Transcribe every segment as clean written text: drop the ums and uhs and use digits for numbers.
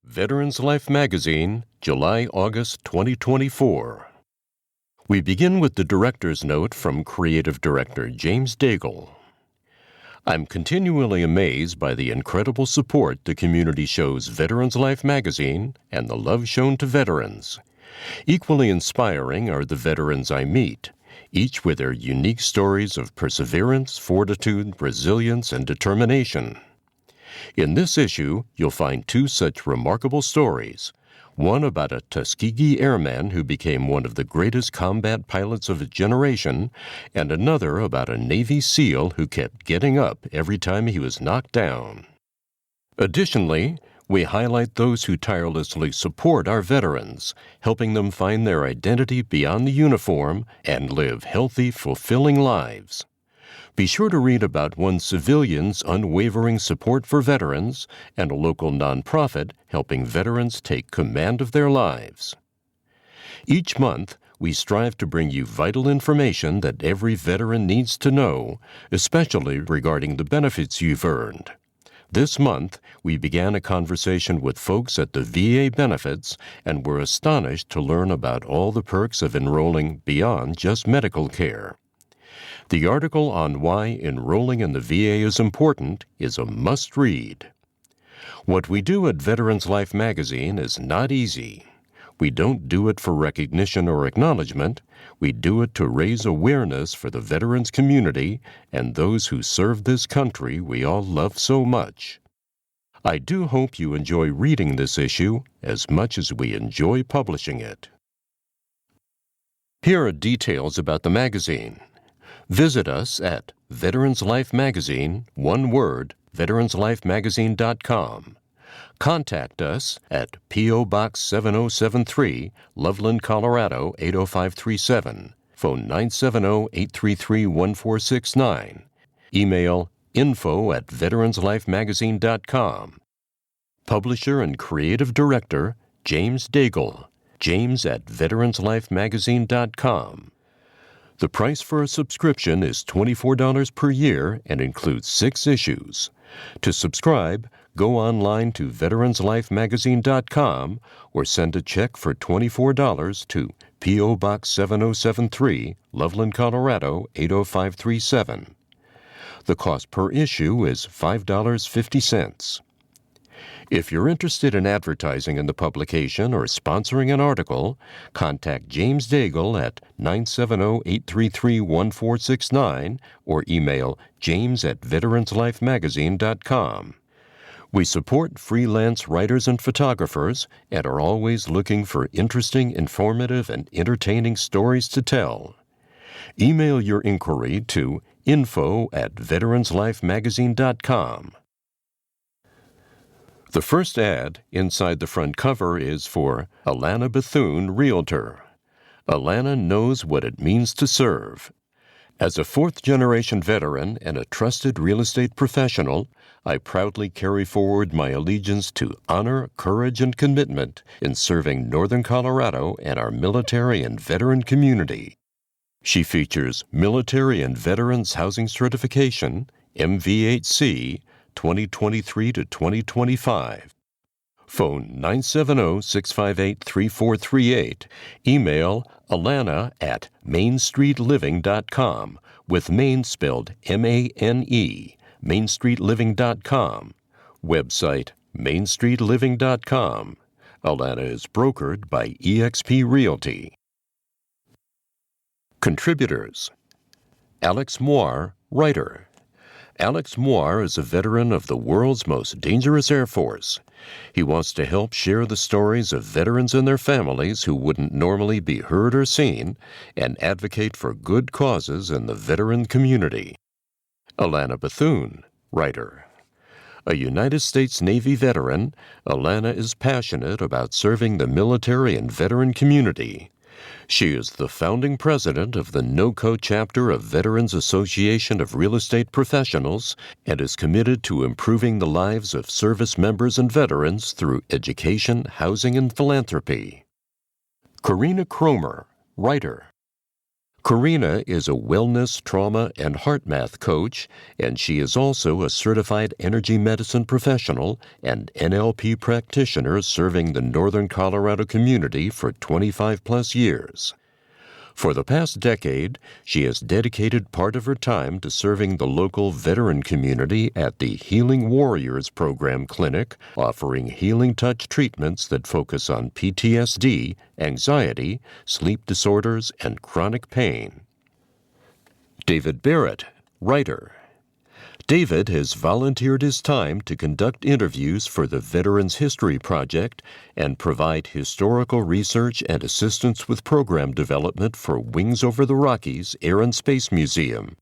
Veterans Life Magazine, July-August 2024. We begin with the director's note from Creative Director James Daigle. I'm continually amazed by the incredible support the community shows Veterans Life Magazine and the love shown to veterans. Equally inspiring are the veterans I meet, each with their unique stories of perseverance, fortitude, resilience, and determination. In this issue, you'll find two such remarkable stories. One about a Tuskegee Airman who became one of the greatest combat pilots of his generation, and another about a Navy SEAL who kept getting up every time he was knocked down. Additionally, we highlight those who tirelessly support our veterans, helping them find their identity beyond the uniform and live healthy, fulfilling lives. Be sure to read about one civilian's unwavering support for veterans and a local nonprofit helping veterans take command of their lives. Each month, we strive to bring you vital information that every veteran needs to know, especially regarding the benefits you've earned. This month, we began a conversation with folks at the VA benefits and were astonished to learn about all the perks of enrolling beyond just medical care. The article on why enrolling in the VA is important is a must-read. What we do at Veterans Life Magazine is not easy. We don't do it for recognition or acknowledgement. We do it to raise awareness for the veterans community and those who serve this country we all love so much. I do hope you enjoy reading this issue as much as we enjoy publishing it. Here are details about the magazine. Visit us at Veterans Life Magazine, one word, veteranslifemagazine.com. Contact us at P.O. Box 7073, Loveland, Colorado 80537, phone 970-833-1469. Email info@veteranslifemagazine.com. Publisher and Creative Director James Daigle, james@veteranslifemagazine.com. The price for a subscription is $24 per year and includes 6 issues. To subscribe, go online to veteranslifemagazine.com or send a check for $24 to P.O. Box 7073, Loveland, Colorado 80537. The cost per issue is $5.50. If you're interested in advertising in the publication or sponsoring an article, contact James Daigle at 970-833-1469 or email james@veteranslifemagazine.com. We support freelance writers and photographers and are always looking for interesting, informative, and entertaining stories to tell. Email your inquiry to info@veteranslifemagazine.com. The first ad inside the front cover is for Alana Bethune, Realtor. Alana knows what it means to serve. As a fourth-generation veteran and a trusted real estate professional, I proudly carry forward my allegiance to honor, courage, and commitment in serving Northern Colorado and our military and veteran community. She features Military and Veterans Housing Certification, MVHC, 2023 to 2025. Phone 970-658-3438. Email alana@mainstreetliving.com, with Main spelled M-A-N-E, mainstreetliving.com. Website mainstreetliving.com. Alana is brokered by eXp Realty. Contributors: Alex Moir, writer. Alex Moir is a veteran of the world's most dangerous Air Force. He wants to help share the stories of veterans and their families who wouldn't normally be heard or seen and advocate for good causes in the veteran community. Alana Bethune, writer. A United States Navy veteran, Alana is passionate about serving the military and veteran community. She is the founding president of the NOCO chapter of Veterans Association of Real Estate Professionals and is committed to improving the lives of service members and veterans through education, housing, and philanthropy. Karina Cromer, writer. Karina is a wellness, trauma, and heart math coach, and she is also a certified energy medicine professional and NLP practitioner serving the Northern Colorado community for 25-plus years. For the past decade, she has dedicated part of her time to serving the local veteran community at the Healing Warriors Program Clinic, offering healing touch treatments that focus on PTSD, anxiety, sleep disorders, and chronic pain. David Barrett, writer. David has volunteered his time to conduct interviews for the Veterans History Project and provide historical research and assistance with program development for Wings Over the Rockies Air and Space Museum.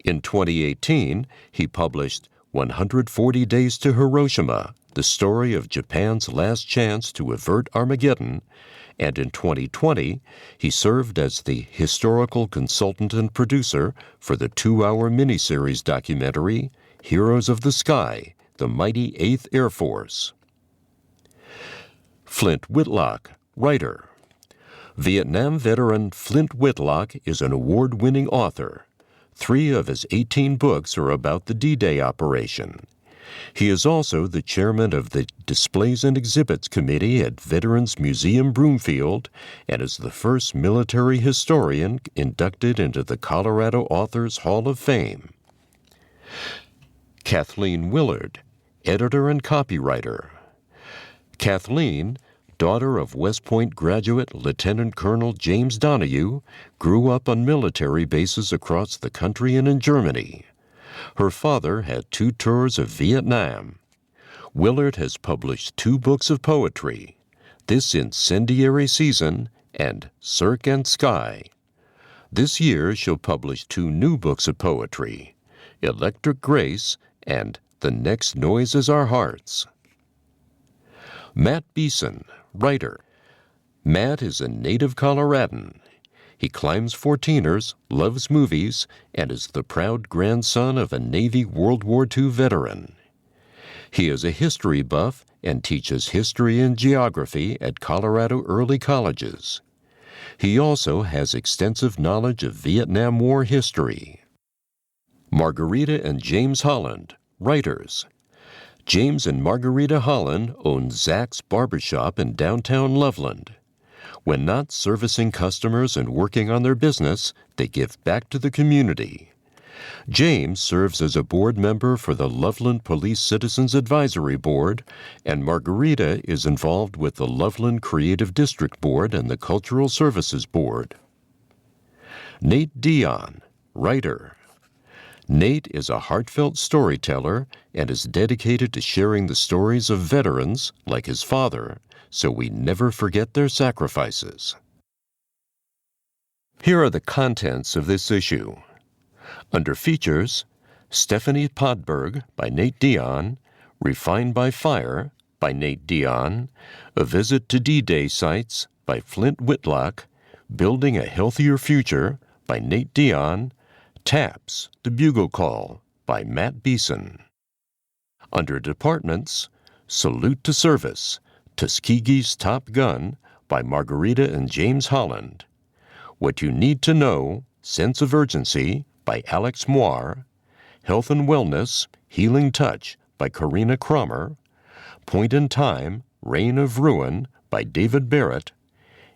In 2018, he published 140 Days to Hiroshima, the story of Japan's last chance to avert Armageddon, and in 2020, he served as the historical consultant and producer for the 2-hour miniseries documentary, Heroes of the Sky, the Mighty 8th Air Force. Flint Whitlock, writer. Vietnam veteran Flint Whitlock is an award-winning author. 3 of his 18 books are about the D-Day operation. He is also the chairman of the Displays and Exhibits Committee at Veterans Museum Broomfield and is the first military historian inducted into the Colorado Authors Hall of Fame. Kathleen Willard, editor and copywriter. Kathleen, daughter of West Point graduate Lieutenant Colonel James Donahue, grew up on military bases across the country and in Germany. Her father had 2 tours of Vietnam. Willard has published 2 books of poetry, This Incendiary Season and Cirque and Sky. This year she'll publish 2 new books of poetry, Electric Grace and The Next Noise Is Our Hearts. Matt Beeson, writer. Matt is a native Coloradan. He climbs 14ers, loves movies, and is the proud grandson of a Navy World War II veteran. He is a history buff and teaches history and geography at Colorado early colleges. He also has extensive knowledge of Vietnam War history. Margarita and James Holland, writers. James and Margarita Holland own Zach's Barbershop in downtown Loveland. When not servicing customers and working on their business, they give back to the community. James serves as a board member for the Loveland Police Citizens Advisory Board, and Margarita is involved with the Loveland Creative District Board and the Cultural Services Board. Nate Dion, writer. Nate is a heartfelt storyteller and is dedicated to sharing the stories of veterans, like his father, so we never forget their sacrifices. Here are the contents of this issue. Under Features, Stephanie Podberg by Nate Dion, Refined by Fire by Nate Dion, A Visit to D-Day Sites by Flint Whitlock, Building a Healthier Future by Nate Dion, Taps, The Bugle Call by Matt Beeson. Under Departments, Salute to Service, Tuskegee's Top Gun by Margarita and James Holland. What You Need to Know, Sense of Urgency by Alex Moir. Health and Wellness, Healing Touch by Karina Cromer. Point in Time, Reign of Ruin by David Barrett.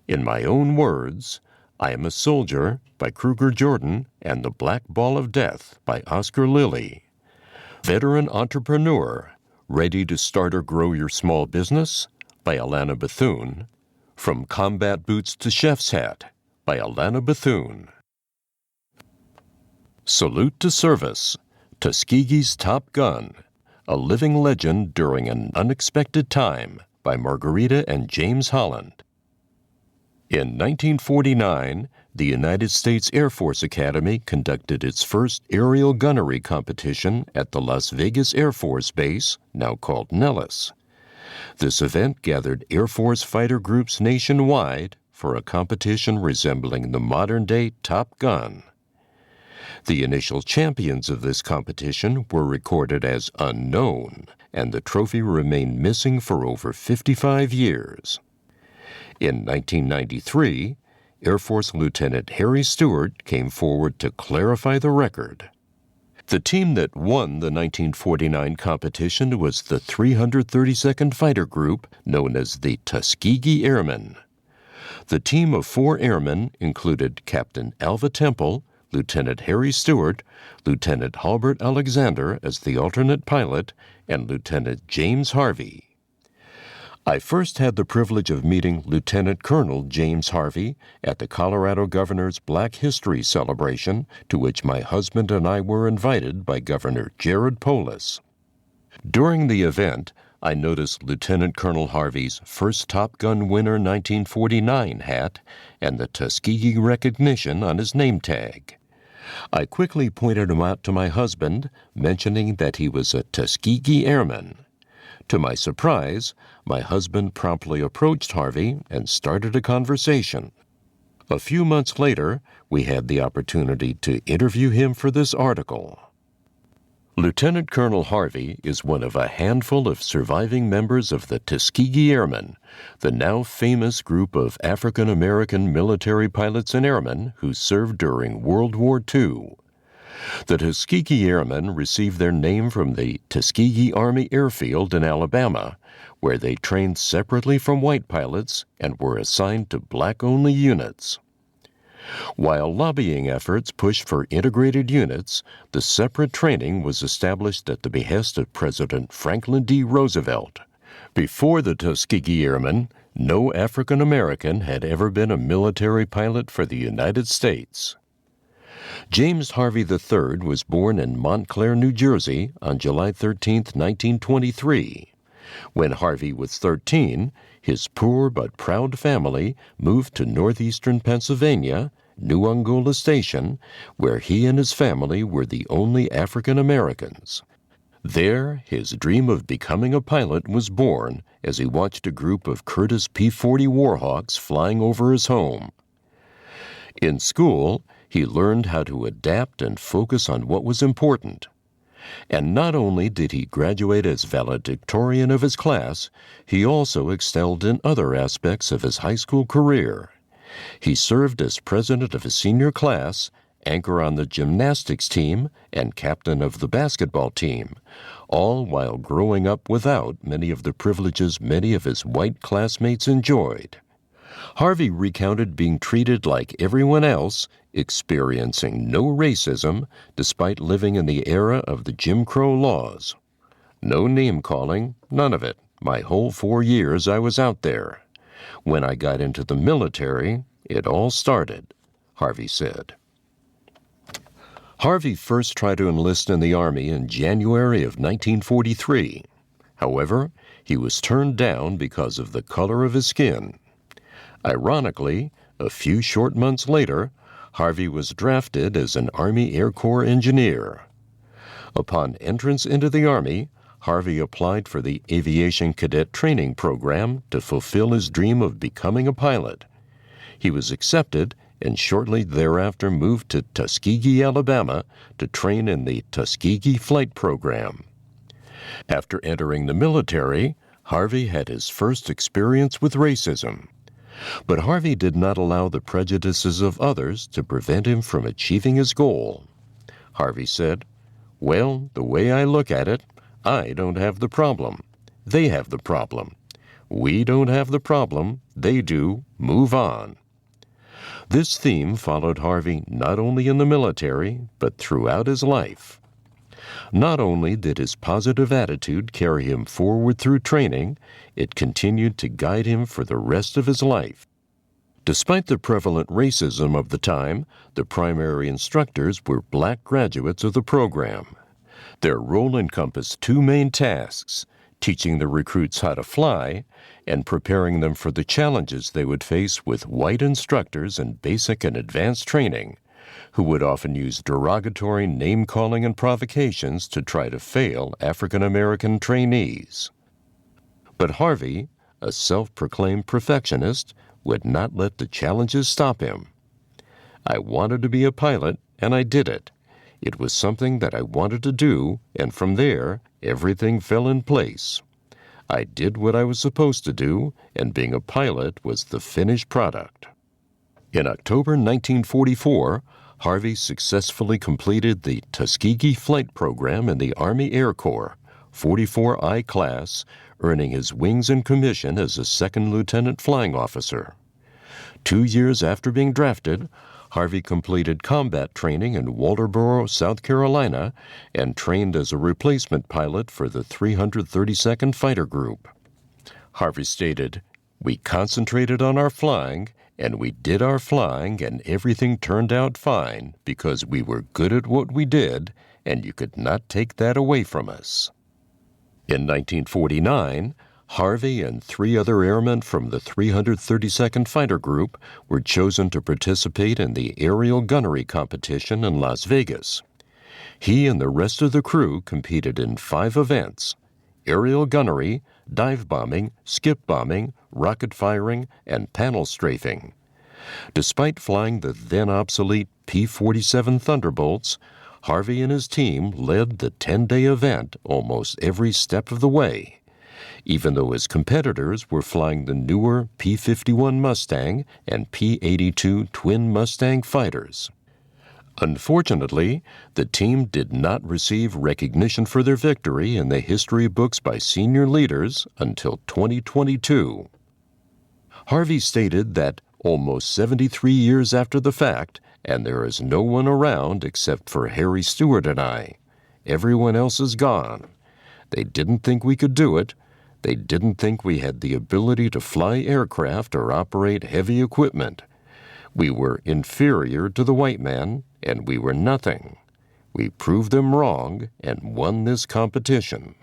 In My Own Words, I Am a Soldier by Kruger Jordan and The Black Ball of Death by Oscar Lilly. Veteran Entrepreneur, Ready to Start or Grow Your Small Business by Alana Bethune. From Combat Boots to Chef's Hat by Alana Bethune. Salute to Service, Tuskegee's Top Gun, A Living Legend During an Unexpected Time by Margarita and James Holland. In 1949, the United States Air Force Academy conducted its first aerial gunnery competition at the Las Vegas Air Force Base, now called Nellis. This event gathered Air Force fighter groups nationwide for a competition resembling the modern-day Top Gun. The initial champions of this competition were recorded as unknown, and the trophy remained missing for over 55 years. In 1993, Air Force Lieutenant Harry Stewart came forward to clarify the record. The team that won the 1949 competition was the 332nd Fighter Group, known as the Tuskegee Airmen. The team of 4 airmen included Captain Alva Temple, Lieutenant Harry Stewart, Lieutenant Halbert Alexander as the alternate pilot, and Lieutenant James Harvey. I first had the privilege of meeting Lieutenant Colonel James Harvey at the Colorado Governor's Black History celebration, to which my husband and I were invited by Governor Jared Polis. During the event, I noticed Lieutenant Colonel Harvey's first Top Gun winner 1949 hat and the Tuskegee recognition on his name tag. I quickly pointed him out to my husband, mentioning that he was a Tuskegee Airman. To my surprise, my husband promptly approached Harvey and started a conversation. A few months later, we had the opportunity to interview him for this article. Lieutenant Colonel Harvey is one of a handful of surviving members of the Tuskegee Airmen, the now famous group of African-American military pilots and airmen who served during World War II. The Tuskegee Airmen received their name from the Tuskegee Army Airfield in Alabama, where they trained separately from white pilots and were assigned to black-only units. While lobbying efforts pushed for integrated units, the separate training was established at the behest of President Franklin D. Roosevelt. Before the Tuskegee Airmen, no African American had ever been a military pilot for the United States. James Harvey III was born in Montclair, New Jersey on July 13, 1923. When Harvey was 13, his poor but proud family moved to northeastern Pennsylvania, New Angola Station, where he and his family were the only African Americans. There, his dream of becoming a pilot was born as he watched a group of Curtiss P-40 Warhawks flying over his home. In school, he learned how to adapt and focus on what was important. And not only did he graduate as valedictorian of his class, he also excelled in other aspects of his high school career. He served as president of his senior class, anchor on the gymnastics team, and captain of the basketball team, all while growing up without many of the privileges many of his white classmates enjoyed. Harvey recounted being treated like everyone else, experiencing no racism, despite living in the era of the Jim Crow laws. No name-calling, none of it, my whole 4 years I was out there. When I got into the military, it all started, Harvey said. Harvey first tried to enlist in the Army in January of 1943. However, he was turned down because of the color of his skin. Ironically, a few short months later, Harvey was drafted as an Army Air Corps engineer. Upon entrance into the Army, Harvey applied for the Aviation Cadet Training Program to fulfill his dream of becoming a pilot. He was accepted and shortly thereafter moved to Tuskegee, Alabama, to train in the Tuskegee Flight Program. After entering the military, Harvey had his first experience with racism. But Harvey did not allow the prejudices of others to prevent him from achieving his goal. Harvey said, "Well, the way I look at it, I don't have the problem. They have the problem. We don't have the problem. They do. Move on." This theme followed Harvey not only in the military, but throughout his life. Not only did his positive attitude carry him forward through training, it continued to guide him for the rest of his life. Despite the prevalent racism of the time, the primary instructors were black graduates of the program. Their role encompassed 2 main tasks: teaching the recruits how to fly and preparing them for the challenges they would face with white instructors in basic and advanced training, who would often use derogatory name-calling and provocations to try to fail African-American trainees. But Harvey, a self-proclaimed perfectionist, would not let the challenges stop him. "I wanted to be a pilot, and I did it. It was something that I wanted to do, and from there, everything fell in place. I did what I was supposed to do, and being a pilot was the finished product." In October 1944, Harvey successfully completed the Tuskegee Flight Program in the Army Air Corps, 44I class, earning his wings and commission as a second lieutenant flying officer. 2 years after being drafted, Harvey completed combat training in Walterboro, South Carolina, and trained as a replacement pilot for the 332nd Fighter Group. Harvey stated, "We concentrated on our flying, and we did our flying, and everything turned out fine because we were good at what we did, and you could not take that away from us." In 1949, Harvey and 3 other airmen from the 332nd Fighter Group were chosen to participate in the aerial gunnery competition in Las Vegas. He and the rest of the crew competed in 5 events: aerial gunnery, dive bombing, skip bombing, rocket firing, and panel strafing. Despite flying the then-obsolete P-47 Thunderbolts, Harvey and his team led the 10-day event almost every step of the way, even though his competitors were flying the newer P-51 Mustang and P-82 twin Mustang fighters. Unfortunately, the team did not receive recognition for their victory in the history books by senior leaders until 2022. Harvey stated that almost 73 years after the fact, and there is no one around except for Harry Stewart and I. Everyone else is gone. They didn't think we could do it. They didn't think we had the ability to fly aircraft or operate heavy equipment. We were inferior to the white man, and we were nothing. We proved them wrong and won this competition.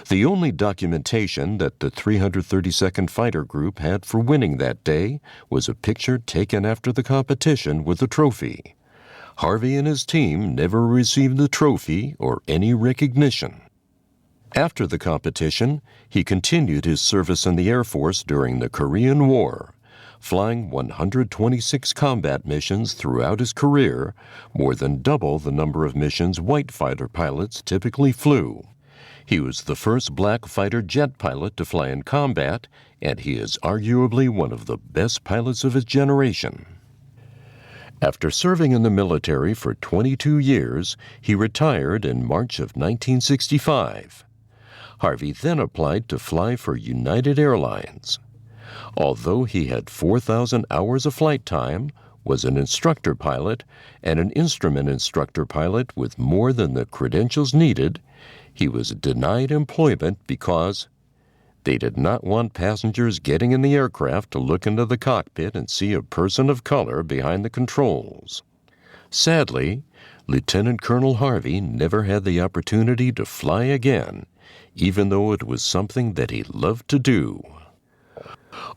The only documentation that the 332nd Fighter Group had for winning that day was a picture taken after the competition with the trophy. Harvey and his team never received the trophy or any recognition. After the competition, he continued his service in the Air Force during the Korean War, flying 126 combat missions throughout his career, more than double the number of missions white fighter pilots typically flew. He was the first black fighter jet pilot to fly in combat, and he is arguably one of the best pilots of his generation. After serving in the military for 22 years, he retired in March of 1965. Harvey then applied to fly for United Airlines. Although he had 4,000 hours of flight time, was an instructor pilot, and an instrument instructor pilot with more than the credentials needed, he was denied employment because they did not want passengers getting in the aircraft to look into the cockpit and see a person of color behind the controls. Sadly, Lieutenant Colonel Harvey never had the opportunity to fly again, even though it was something that he loved to do.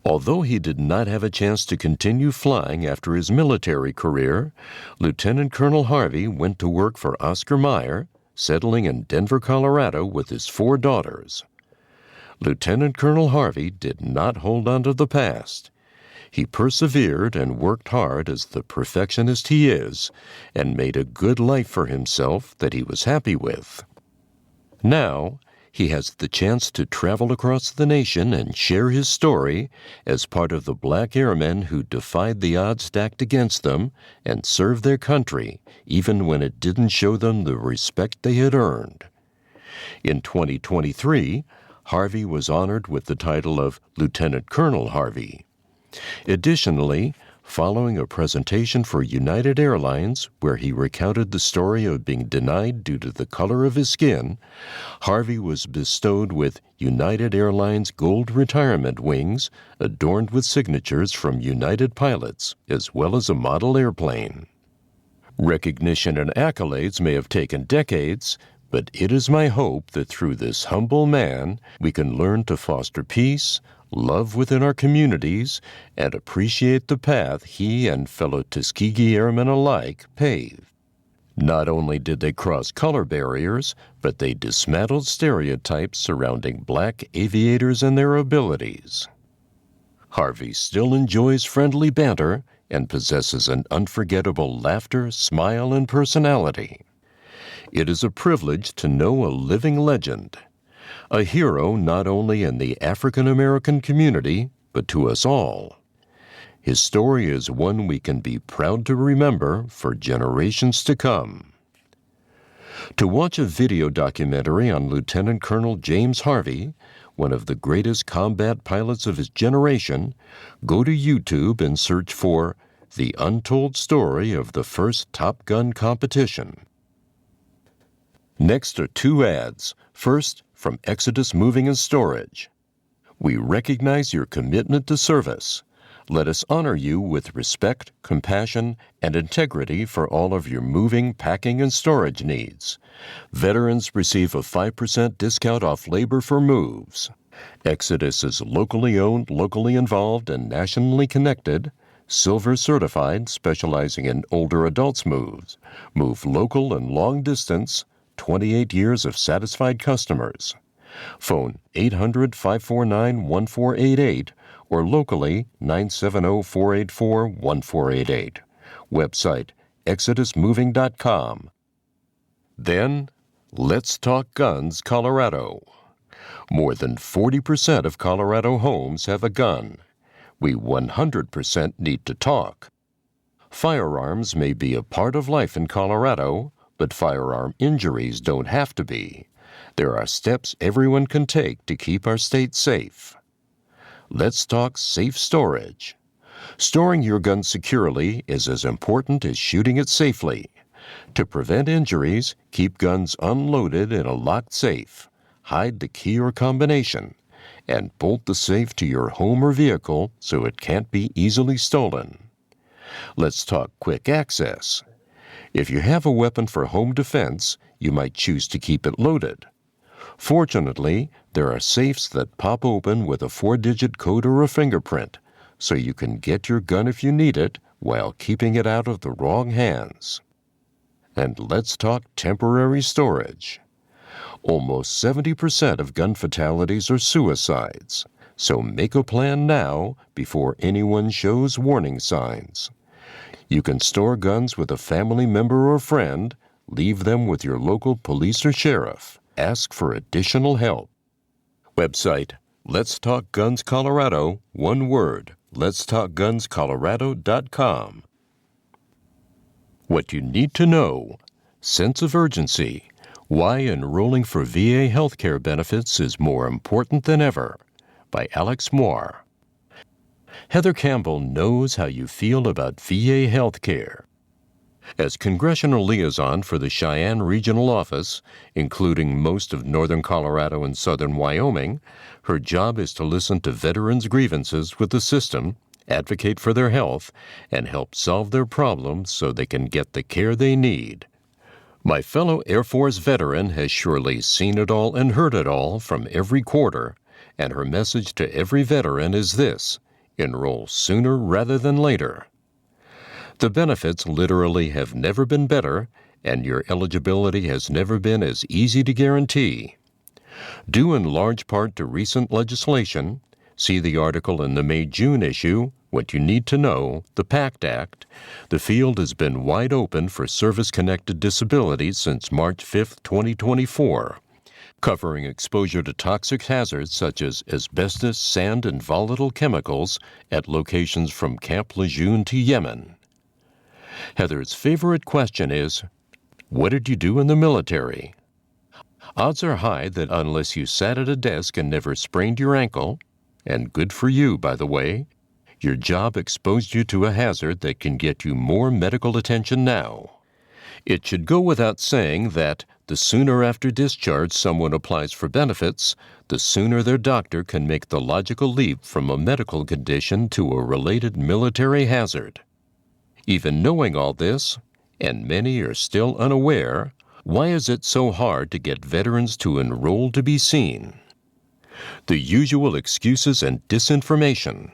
Although he did not have a chance to continue flying after his military career, Lieutenant Colonel Harvey went to work for Oscar Mayer, settling in Denver, Colorado with his 4 daughters. Lieutenant Colonel Harvey did not hold on to the past. He persevered and worked hard as the perfectionist he is, and made a good life for himself that he was happy with. Now, he has the chance to travel across the nation and share his story as part of the black airmen who defied the odds stacked against them and served their country, even when it didn't show them the respect they had earned. In 2023, Harvey was honored with the title of Lieutenant Colonel Harvey. Additionally, following a presentation for United Airlines where he recounted the story of being denied due to the color of his skin, Harvey was bestowed with United Airlines Gold Retirement Wings adorned with signatures from United pilots, as well as a model airplane. Recognition and accolades may have taken decades, but it is my hope that through this humble man we can learn to foster peace, love within our communities, and appreciate the path he and fellow Tuskegee Airmen alike paved. Not only did they cross color barriers, but they dismantled stereotypes surrounding black aviators and their abilities. Harvey still enjoys friendly banter and possesses an unforgettable laughter, smile, and personality. It is a privilege to know a living legend, a hero not only in the African American community, but to us all. His story is one we can be proud to remember for generations to come. To watch a video documentary on Lieutenant Colonel James Harvey, one of the greatest combat pilots of his generation, go to YouTube and search for The Untold Story of the First Top Gun Competition. Next are two ads. First, from Exodus Moving and Storage. We recognize your commitment to service. Let us honor you with respect, compassion, and integrity for all of your moving, packing, and storage needs. Veterans receive a 5% discount off labor for moves. Exodus is locally owned, locally involved, and nationally connected. Silver certified, specializing in older adults moves. Move local and long distance. 28 years of satisfied customers. Phone 800-549-1488 or locally 970-484-1488. Website exodusmoving.com. Then, let's talk guns, Colorado. More than 40% of Colorado homes have a gun. We 100% need to talk. Firearms may be a part of life in Colorado, but firearm injuries don't have to be. There are steps everyone can take to keep our state safe. Let's talk safe storage. Storing your gun securely is as important as shooting it safely. To prevent injuries, keep guns unloaded in a locked safe. Hide the key or combination, and bolt the safe to your home or vehicle so it can't be easily stolen. Let's talk quick access. If you have a weapon for home defense, you might choose to keep it loaded. Fortunately, there are safes that pop open with a 4-digit code or a fingerprint, so you can get your gun if you need it while keeping it out of the wrong hands. And let's talk temporary storage. Almost 70% of gun fatalities are suicides, so make a plan now before anyone shows warning signs. You can store guns with a family member or friend, leave them with your local police or sheriff. Ask for additional help. Website, Let's Talk Guns Colorado, one word, letstalkgunscolorado.com. What you need to know. Sense of urgency. Why enrolling for VA healthcare benefits is more important than ever. By Alex Moore. Heather Campbell knows how you feel about VA healthcare. As Congressional Liaison for the Cheyenne Regional Office, including most of northern Colorado and southern Wyoming, her job is to listen to veterans' grievances with the system, advocate for their health, and help solve their problems so they can get the care they need. My fellow Air Force veteran has surely seen it all and heard it all from every quarter, and her message to every veteran is this: enroll sooner rather than later. The benefits literally have never been better, and your eligibility has never been as easy to guarantee. Due in large part to recent legislation, see the article in the May-June issue, What You Need to Know, the PACT Act, the field has been wide open for service-connected disabilities since March 5, 2024, covering exposure to toxic hazards such as asbestos, sand, and volatile chemicals at locations from Camp Lejeune to Yemen. Heather's favorite question is, what did you do in the military? Odds are high that unless you sat at a desk and never sprained your ankle, and good for you, by the way, your job exposed you to a hazard that can get you more medical attention now. It should go without saying that the sooner after discharge someone applies for benefits, the sooner their doctor can make the logical leap from a medical condition to a related military hazard. Even knowing all this, and many are still unaware, why is it so hard to get veterans to enroll to be seen? The usual excuses and disinformation.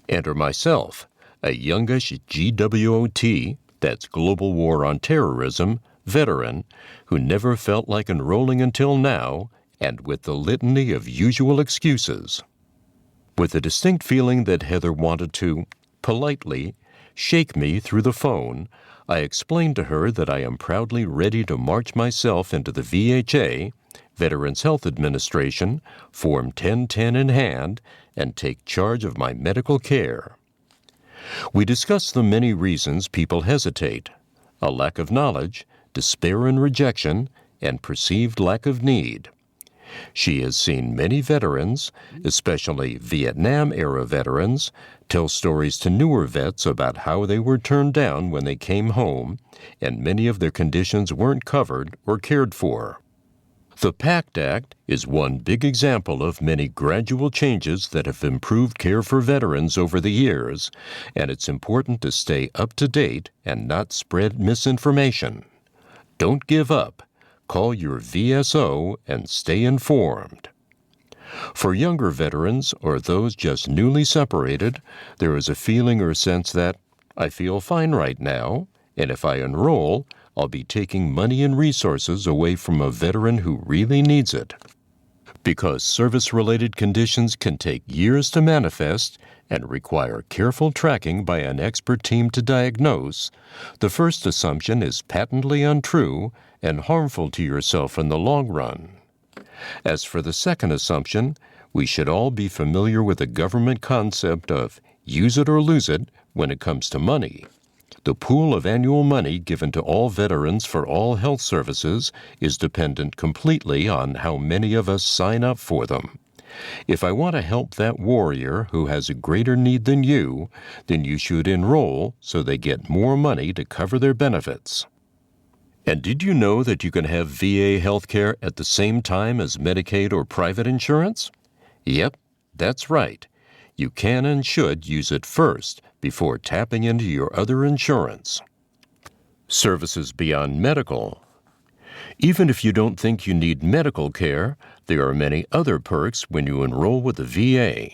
Enter myself, a youngish GWOT, that's Global War on Terrorism, veteran, who never felt like enrolling until now, and with the litany of usual excuses. With a distinct feeling that Heather wanted to, politely, shake me through the phone, I explained to her that I am proudly ready to march myself into the VHA, Veterans Health Administration, Form 1010 in hand, and take charge of my medical care. We discuss the many reasons people hesitate: a lack of knowledge, despair and rejection, and perceived lack of need. She has seen many veterans, especially Vietnam-era veterans, tell stories to newer vets about how they were turned down when they came home, and many of their conditions weren't covered or cared for. The PACT Act is one big example of many gradual changes that have improved care for veterans over the years, and it's important to stay up to date and not spread misinformation. Don't give up. Call your VSO and stay informed. For younger veterans or those just newly separated, there is a feeling or sense that, I feel fine right now, and if I enroll, I'll be taking money and resources away from a veteran who really needs it. Because service-related conditions can take years to manifest and require careful tracking by an expert team to diagnose, the first assumption is patently untrue and harmful to yourself in the long run. As for the second assumption, we should all be familiar with the government concept of use it or lose it when it comes to money. The pool of annual money given to all veterans for all health services is dependent completely on how many of us sign up for them. If I want to help that warrior who has a greater need than you, then you should enroll so they get more money to cover their benefits. And did you know that you can have VA health care at the same time as Medicaid or private insurance? Yep, that's right. You can and should use it first before tapping into your other insurance. Services beyond medical. Even if you don't think you need medical care, there are many other perks when you enroll with the VA.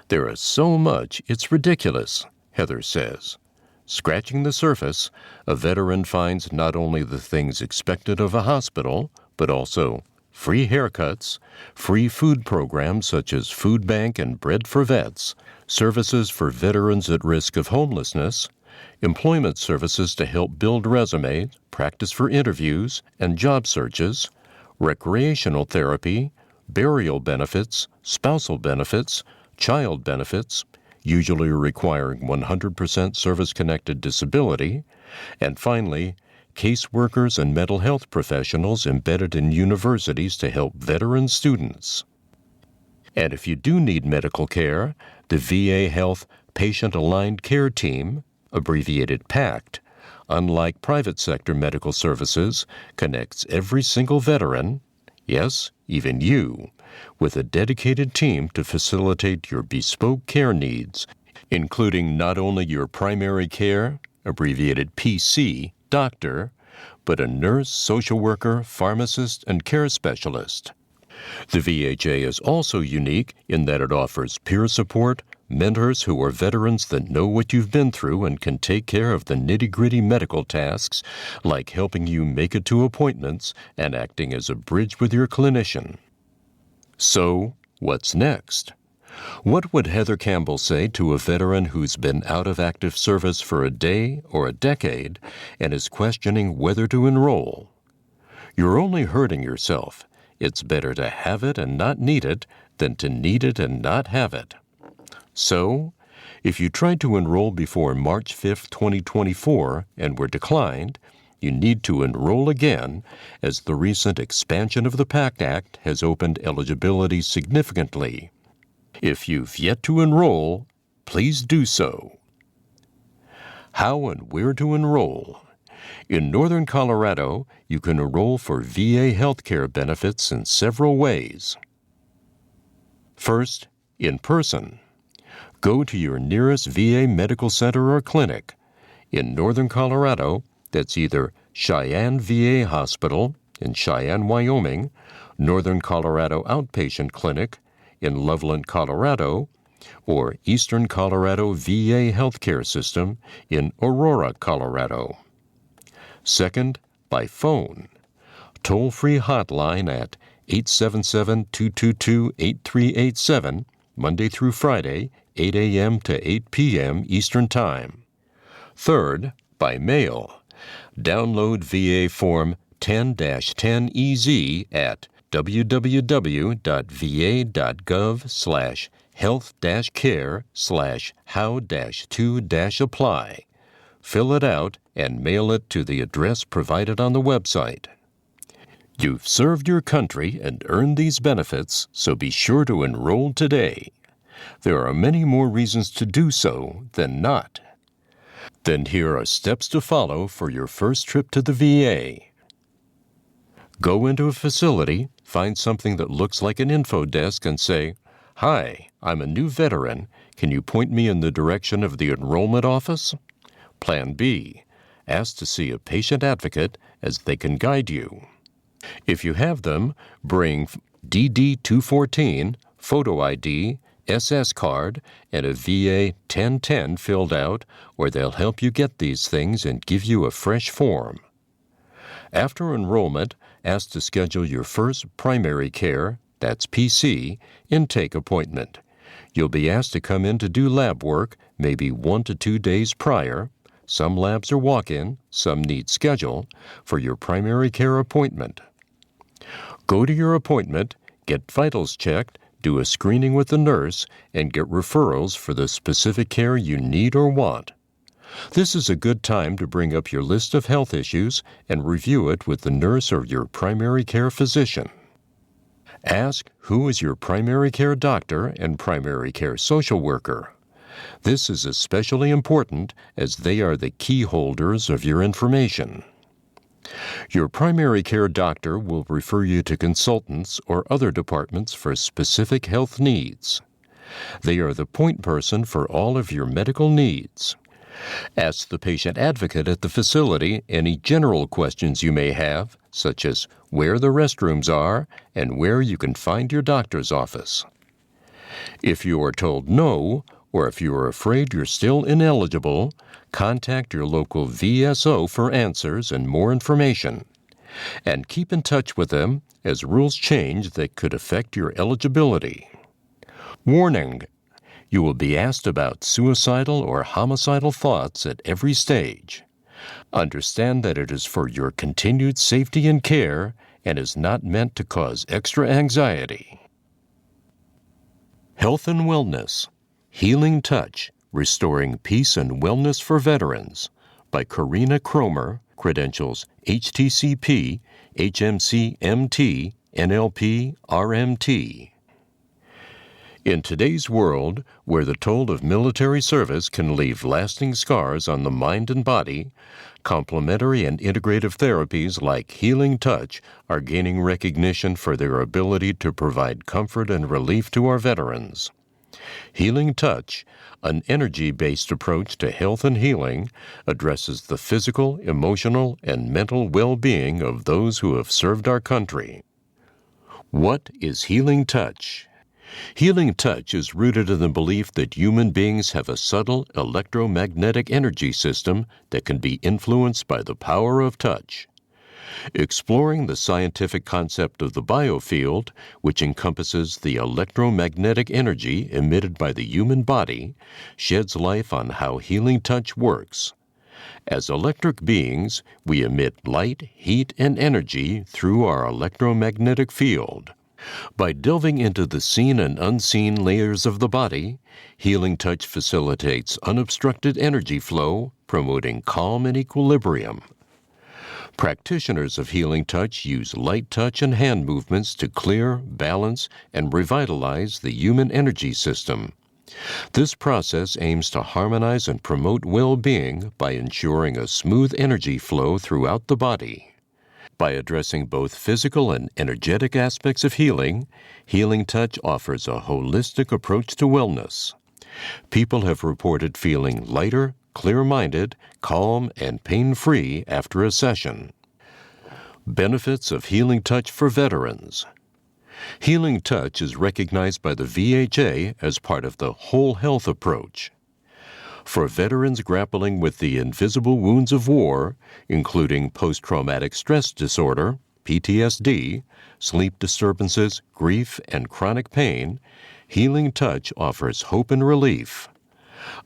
There is so much, it's ridiculous, Heather says. Scratching the surface, a veteran finds not only the things expected of a hospital, but also free haircuts, free food programs such as Food Bank and Bread for Vets, services for veterans at risk of homelessness, employment services to help build resumes, practice for interviews and job searches, recreational therapy, burial benefits, spousal benefits, child benefits, usually requiring 100% service-connected disability, and finally, caseworkers and mental health professionals embedded in universities to help veteran students. And if you do need medical care, the VA Health Patient Aligned Care Team, abbreviated PACT, unlike private sector medical services, connects every single veteran, yes, even you, with a dedicated team to facilitate your bespoke care needs, including not only your primary care, abbreviated PC, doctor, but a nurse, social worker, pharmacist, and care specialist. The VHA is also unique in that it offers peer support, mentors who are veterans that know what you've been through and can take care of the nitty-gritty medical tasks, like helping you make it to appointments and acting as a bridge with your clinician. So, what's next? What would Heather Campbell say to a veteran who's been out of active service for a day or a decade and is questioning whether to enroll? You're only hurting yourself. It's better to have it and not need it than to need it and not have it. So, if you tried to enroll before March 5, 2024 and were declined, you need to enroll again, as the recent expansion of the PACT Act has opened eligibility significantly. If you've yet to enroll, please do so. How and where to enroll? In Northern Colorado, you can enroll for VA healthcare benefits in several ways. First, in person. Go to your nearest VA medical center or clinic. In Northern Colorado, that's either Cheyenne VA Hospital in Cheyenne, Wyoming, Northern Colorado Outpatient Clinic in Loveland, Colorado, or Eastern Colorado VA Healthcare System in Aurora, Colorado. Second, by phone. Toll-free hotline at 877-222-8387, Monday through Friday, 8 a.m. to 8 p.m. Eastern Time. Third, by mail. Download VA Form 10-10EZ at www.va.gov/1010EZ. health-care/how-to-apply. Fill it out and mail it to the address provided on the website. You've served your country and earned these benefits, so be sure to enroll today. There are many more reasons to do so than not. Then here are steps to follow for your first trip to the VA. Go into a facility, find something that looks like an info desk and say, "Hi, I'm a new veteran. Can you point me in the direction of the enrollment office?" Plan B. Ask to see a patient advocate as they can guide you. If you have them, bring DD-214, photo ID, SS card, and a VA 1010 filled out, or they'll help you get these things and give you a fresh form. After enrollment, ask to schedule your first primary care, that's PC, intake appointment. You'll be asked to come in to do lab work, maybe 1 to 2 days prior. Some labs are walk-in, some need schedule, for your primary care appointment. Go to your appointment, get vitals checked, do a screening with the nurse, and get referrals for the specific care you need or want. This is a good time to bring up your list of health issues and review it with the nurse or your primary care physician. Ask who is your primary care doctor and primary care social worker. This is especially important as they are the key holders of your information. Your primary care doctor will refer you to consultants or other departments for specific health needs. They are the point person for all of your medical needs. Ask the patient advocate at the facility any general questions you may have, such as where the restrooms are and where you can find your doctor's office. If you are told no, or if you are afraid you're still ineligible, contact your local VSO for answers and more information. And keep in touch with them as rules change that could affect your eligibility. Warning: you will be asked about suicidal or homicidal thoughts at every stage. Understand that it is for your continued safety and care and is not meant to cause extra anxiety. Health and Wellness: Healing Touch, Restoring Peace and Wellness for Veterans, by Karina Cromer, credentials HTCP, HMC-MT, NLP, RMT. In today's world, where the toll of military service can leave lasting scars on the mind and body, complementary and integrative therapies like Healing Touch are gaining recognition for their ability to provide comfort and relief to our veterans. Healing Touch, an energy-based approach to health and healing, addresses the physical, emotional, and mental well-being of those who have served our country. What is Healing Touch? Healing Touch is rooted in the belief that human beings have a subtle electromagnetic energy system that can be influenced by the power of touch. Exploring the scientific concept of the biofield, which encompasses the electromagnetic energy emitted by the human body, sheds light on how Healing Touch works. As electric beings, we emit light, heat, and energy through our electromagnetic field. By delving into the seen and unseen layers of the body, Healing Touch facilitates unobstructed energy flow, promoting calm and equilibrium. Practitioners of Healing Touch use light touch and hand movements to clear, balance, and revitalize the human energy system. This process aims to harmonize and promote well-being by ensuring a smooth energy flow throughout the body. By addressing both physical and energetic aspects of healing, Healing Touch offers a holistic approach to wellness. People have reported feeling lighter, clear-minded, calm, and pain-free after a session. Benefits of Healing Touch for veterans. Healing Touch is recognized by the VHA as part of the whole health approach. For veterans grappling with the invisible wounds of war, including post-traumatic stress disorder, PTSD, sleep disturbances, grief, and chronic pain, Healing Touch offers hope and relief.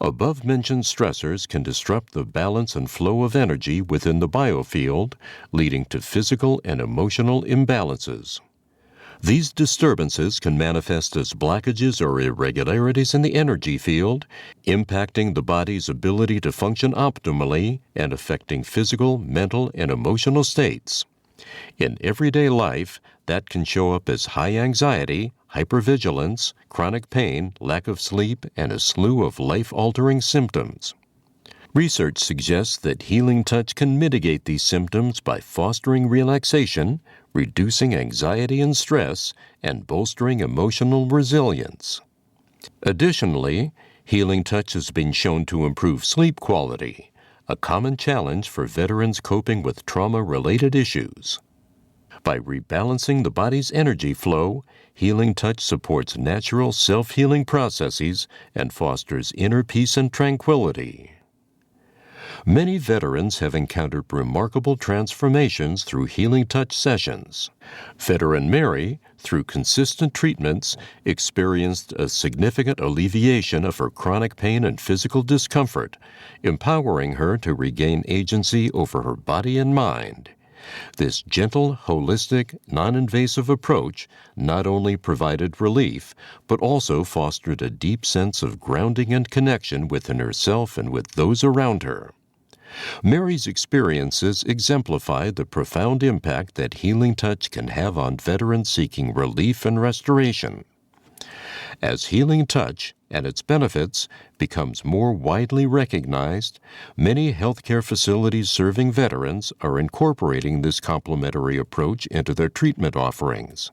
Above-mentioned stressors can disrupt the balance and flow of energy within the biofield, leading to physical and emotional imbalances. These disturbances can manifest as blockages or irregularities in the energy field, impacting the body's ability to function optimally and affecting physical, mental, and emotional states. In everyday life, that can show up as high anxiety, hypervigilance, chronic pain, lack of sleep, and a slew of life-altering symptoms. Research suggests that healing touch can mitigate these symptoms by fostering relaxation, reducing anxiety and stress, and bolstering emotional resilience. Additionally, healing touch has been shown to improve sleep quality, a common challenge for veterans coping with trauma-related issues. By rebalancing the body's energy flow, healing touch supports natural self-healing processes and fosters inner peace and tranquility. Many veterans have encountered remarkable transformations through healing touch sessions. Veteran Mary, through consistent treatments, experienced a significant alleviation of her chronic pain and physical discomfort, empowering her to regain agency over her body and mind. This gentle, holistic, non-invasive approach not only provided relief, but also fostered a deep sense of grounding and connection within herself and with those around her. Mary's experiences exemplify the profound impact that healing touch can have on veterans seeking relief and restoration. As healing touch and its benefits becomes more widely recognized, many healthcare facilities serving veterans are incorporating this complementary approach into their treatment offerings.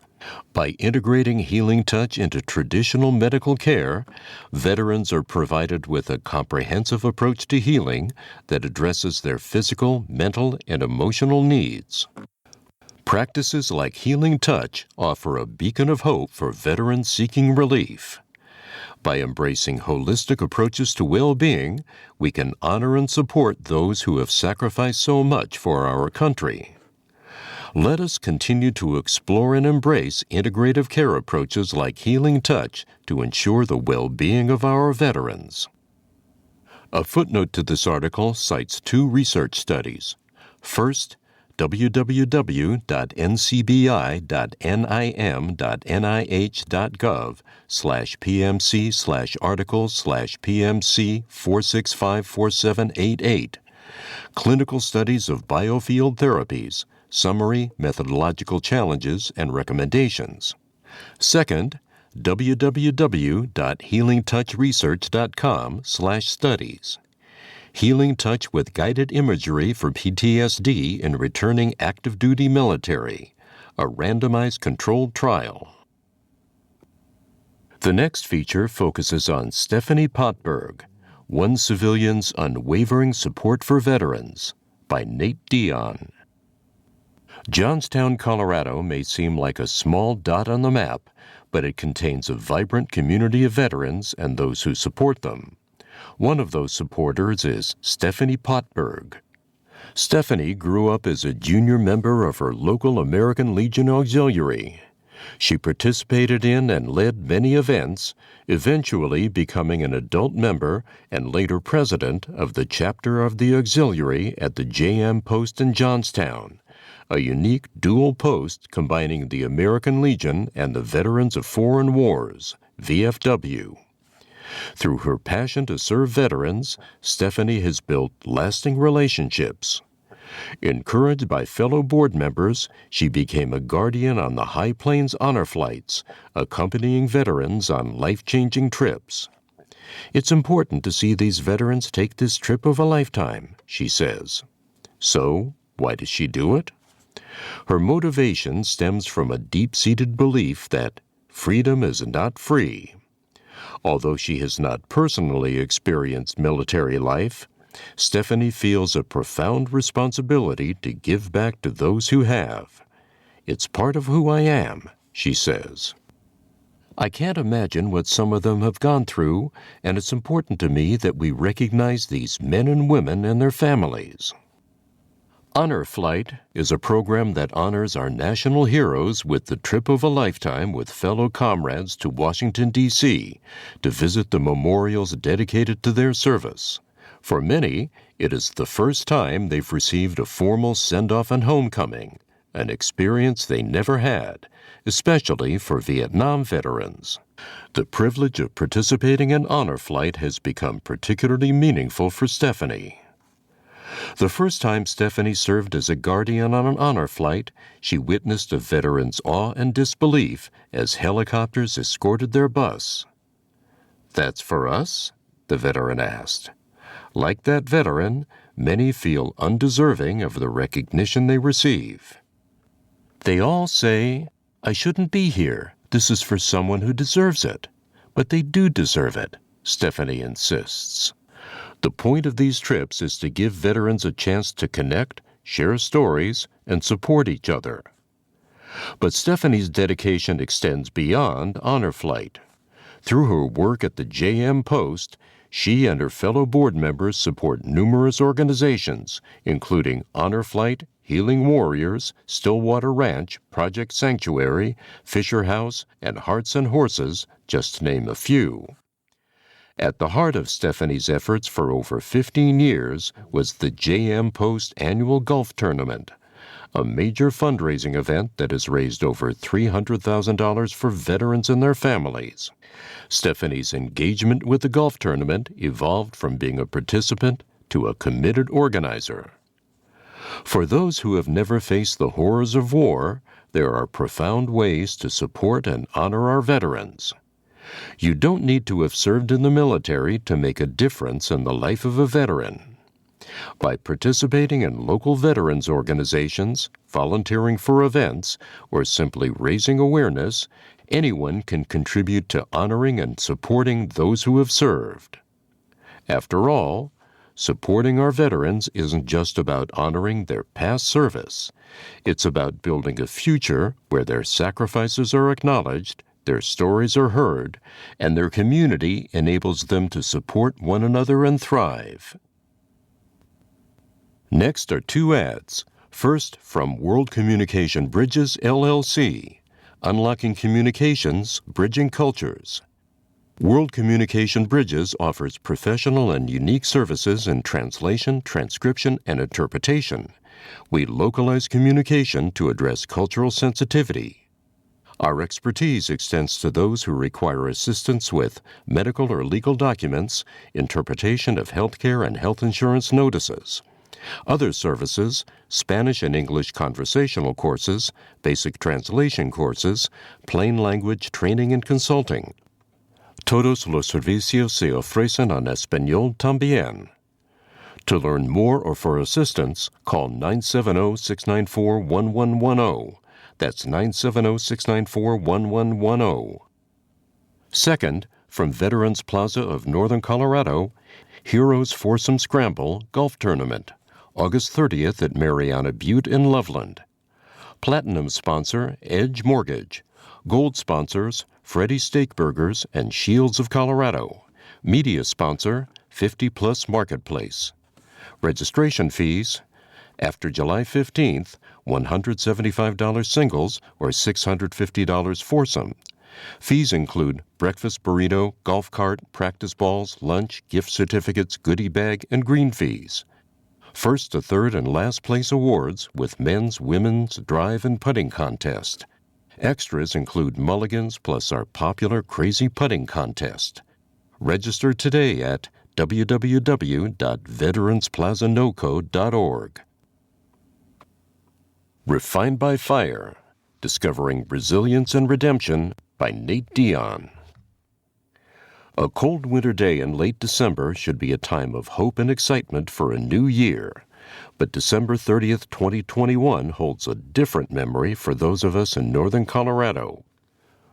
By integrating healing touch into traditional medical care, veterans are provided with a comprehensive approach to healing that addresses their physical, mental, and emotional needs. Practices like healing touch offer a beacon of hope for veterans seeking relief. By embracing holistic approaches to well-being, we can honor and support those who have sacrificed so much for our country. Let us continue to explore and embrace integrative care approaches like healing touch to ensure the well-being of our veterans. A footnote to this article cites two research studies. First, www.ncbi.nim.nih.gov/PMC/articles/PMC4654788. Clinical Studies of Biofield Therapies, Summary, Methodological Challenges, and Recommendations. Second, www.healingtouchresearch.com/studies. Healing Touch with Guided Imagery for PTSD in Returning Active Duty Military, a randomized controlled trial. The next feature focuses on Stephanie Potberg, One Civilian's Unwavering Support for Veterans, by Nate Dion. Johnstown, Colorado may seem like a small dot on the map, but it contains a vibrant community of veterans and those who support them. One of those supporters is Stephanie Potberg. Stephanie grew up as a junior member of her local American Legion Auxiliary. She participated in and led many events, eventually becoming an adult member and later president of the chapter of the Auxiliary at the JM Post in Johnstown, a unique dual post combining the American Legion and the Veterans of Foreign Wars, VFW. Through her passion to serve veterans, Stephanie has built lasting relationships. Encouraged by fellow board members, she became a guardian on the High Plains Honor Flights, accompanying veterans on life-changing trips. It's important to see these veterans take this trip of a lifetime, she says. So, why does she do it? Her motivation stems from a deep-seated belief that freedom is not free. Although she has not personally experienced military life, Stephanie feels a profound responsibility to give back to those who have. It's part of who I am, she says. I can't imagine what some of them have gone through, and it's important to me that we recognize these men and women and their families. Honor Flight is a program that honors our national heroes with the trip of a lifetime with fellow comrades to Washington, D.C., to visit the memorials dedicated to their service. For many, it is the first time they've received a formal send-off and homecoming, an experience they never had, especially for Vietnam veterans. The privilege of participating in Honor Flight has become particularly meaningful for Stephanie. The first time Stephanie served as a guardian on an honor flight, she witnessed a veteran's awe and disbelief as helicopters escorted their bus. "That's for us?" the veteran asked. Like that veteran, many feel undeserving of the recognition they receive. They all say, "I shouldn't be here. This is for someone who deserves it." But they do deserve it, Stephanie insists. The point of these trips is to give veterans a chance to connect, share stories, and support each other. But Stephanie's dedication extends beyond Honor Flight. Through her work at the JM Post, she and her fellow board members support numerous organizations, including Honor Flight, Healing Warriors, Stillwater Ranch, Project Sanctuary, Fisher House, and Hearts and Horses, just to name a few. At the heart of Stephanie's efforts for over 15 years was the JM Post Annual Golf Tournament, a major fundraising event that has raised over $300,000 for veterans and their families. Stephanie's engagement with the golf tournament evolved from being a participant to a committed organizer. For those who have never faced the horrors of war, there are profound ways to support and honor our veterans. You don't need to have served in the military to make a difference in the life of a veteran. By participating in local veterans organizations, volunteering for events, or simply raising awareness, anyone can contribute to honoring and supporting those who have served. After all, supporting our veterans isn't just about honoring their past service. It's about building a future where their sacrifices are acknowledged, their stories are heard, and their community enables them to support one another and thrive. Next are two ads. First, from World Communication Bridges, LLC, Unlocking Communications, Bridging Cultures. World Communication Bridges offers professional and unique services in translation, transcription, and interpretation. We localize communication to address cultural sensitivity. Our expertise extends to those who require assistance with medical or legal documents, interpretation of healthcare and health insurance notices. Other services, Spanish and English conversational courses, basic translation courses, plain language training and consulting. Todos los servicios se ofrecen en español también. To learn more or for assistance, call 970-694-1110. That's 970-694-1110. Second, from Veterans Plaza of Northern Colorado, Heroes Foursome Scramble Golf Tournament, August 30th at Mariana Butte in Loveland. Platinum sponsor, Edge Mortgage. Gold sponsors, Freddy Steakburgers and Shields of Colorado. Media sponsor, 50 Plus Marketplace. Registration fees, after July 15th, $175 singles or $650 foursome. Fees include breakfast burrito, golf cart, practice balls, lunch, gift certificates, goodie bag, and green fees. First to third and last place awards with men's, women's, drive, and putting contest. Extras include mulligans plus our popular Crazy Putting Contest. Register today at www.veteransplazanoco.org. Refined by Fire, Discovering Resilience and Redemption by Nate Dion. A cold winter day in late December should be a time of hope and excitement for a new year. But December 30th, 2021 holds a different memory for those of us in northern Colorado.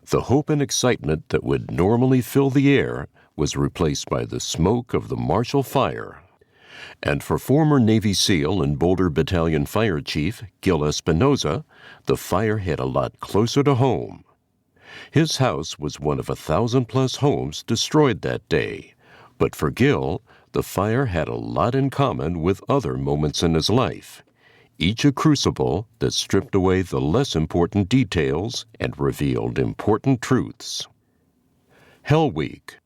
The hope and excitement that would normally fill the air was replaced by the smoke of the Marshall Fire. And for former Navy SEAL and Boulder Battalion Fire Chief Gil Espinoza, the fire hit a lot closer to home. His house was one of 1,000-plus homes destroyed that day. But for Gil, the fire had a lot in common with other moments in his life, each a crucible that stripped away the less important details and revealed important truths. Hell Week.